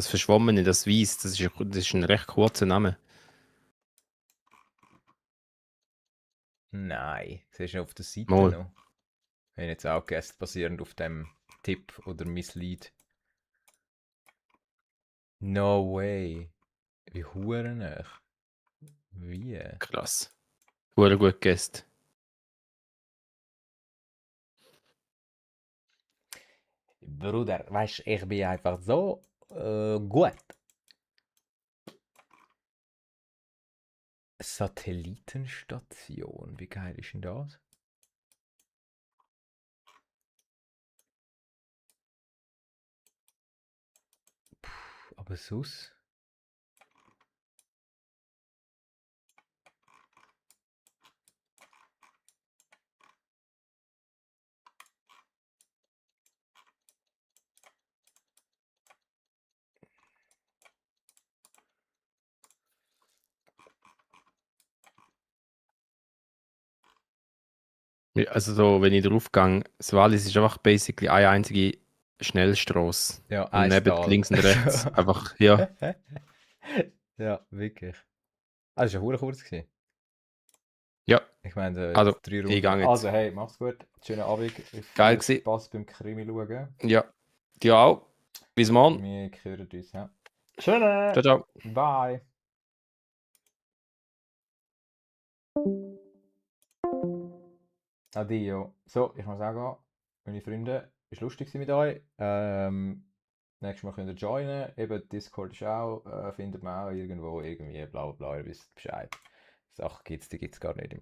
Verschwommene, das Weiss, das ist ein recht kurzer Name. Nein, siehst du auf der Seite Mal. noch? Habe ich jetzt auch gegessen, basierend auf dem Tipp oder Misslead. No way. Wie huren Wie? Krass. Wurde gut gegessen. Bruder, weißt du, ich bin einfach so gut. Satellitenstation, wie geil ist denn das? Puh, aber sus. Also, so, wenn ich drauf gehe, das Wallis ist einfach basically eine einzige Schnellstrasse. Ja, Und neben Eistal. links und rechts einfach, ja. Ja, wirklich. Ah, das war ja verdammt kurz gewesen. Ja, Ich meine, also, 3 ich Runden. gehe jetzt. Also, hey, mach's gut. Schönen Abend. Geil Viel gewesen. Spaß beim Krimi schauen. Ja, dir auch. Bis morgen. Wir hören uns, ja. Schöne! Ciao, ciao. Bye! Adio. So, ich muss auch gehen. Meine Freunde, es war lustig mit euch. Nächstes Mal könnt ihr joinen. Eben, Discord ist auch, findet man auch irgendwo, irgendwie, bla bla bla, ihr wisst Bescheid. Sachen gibt es, die gibt es gar nicht im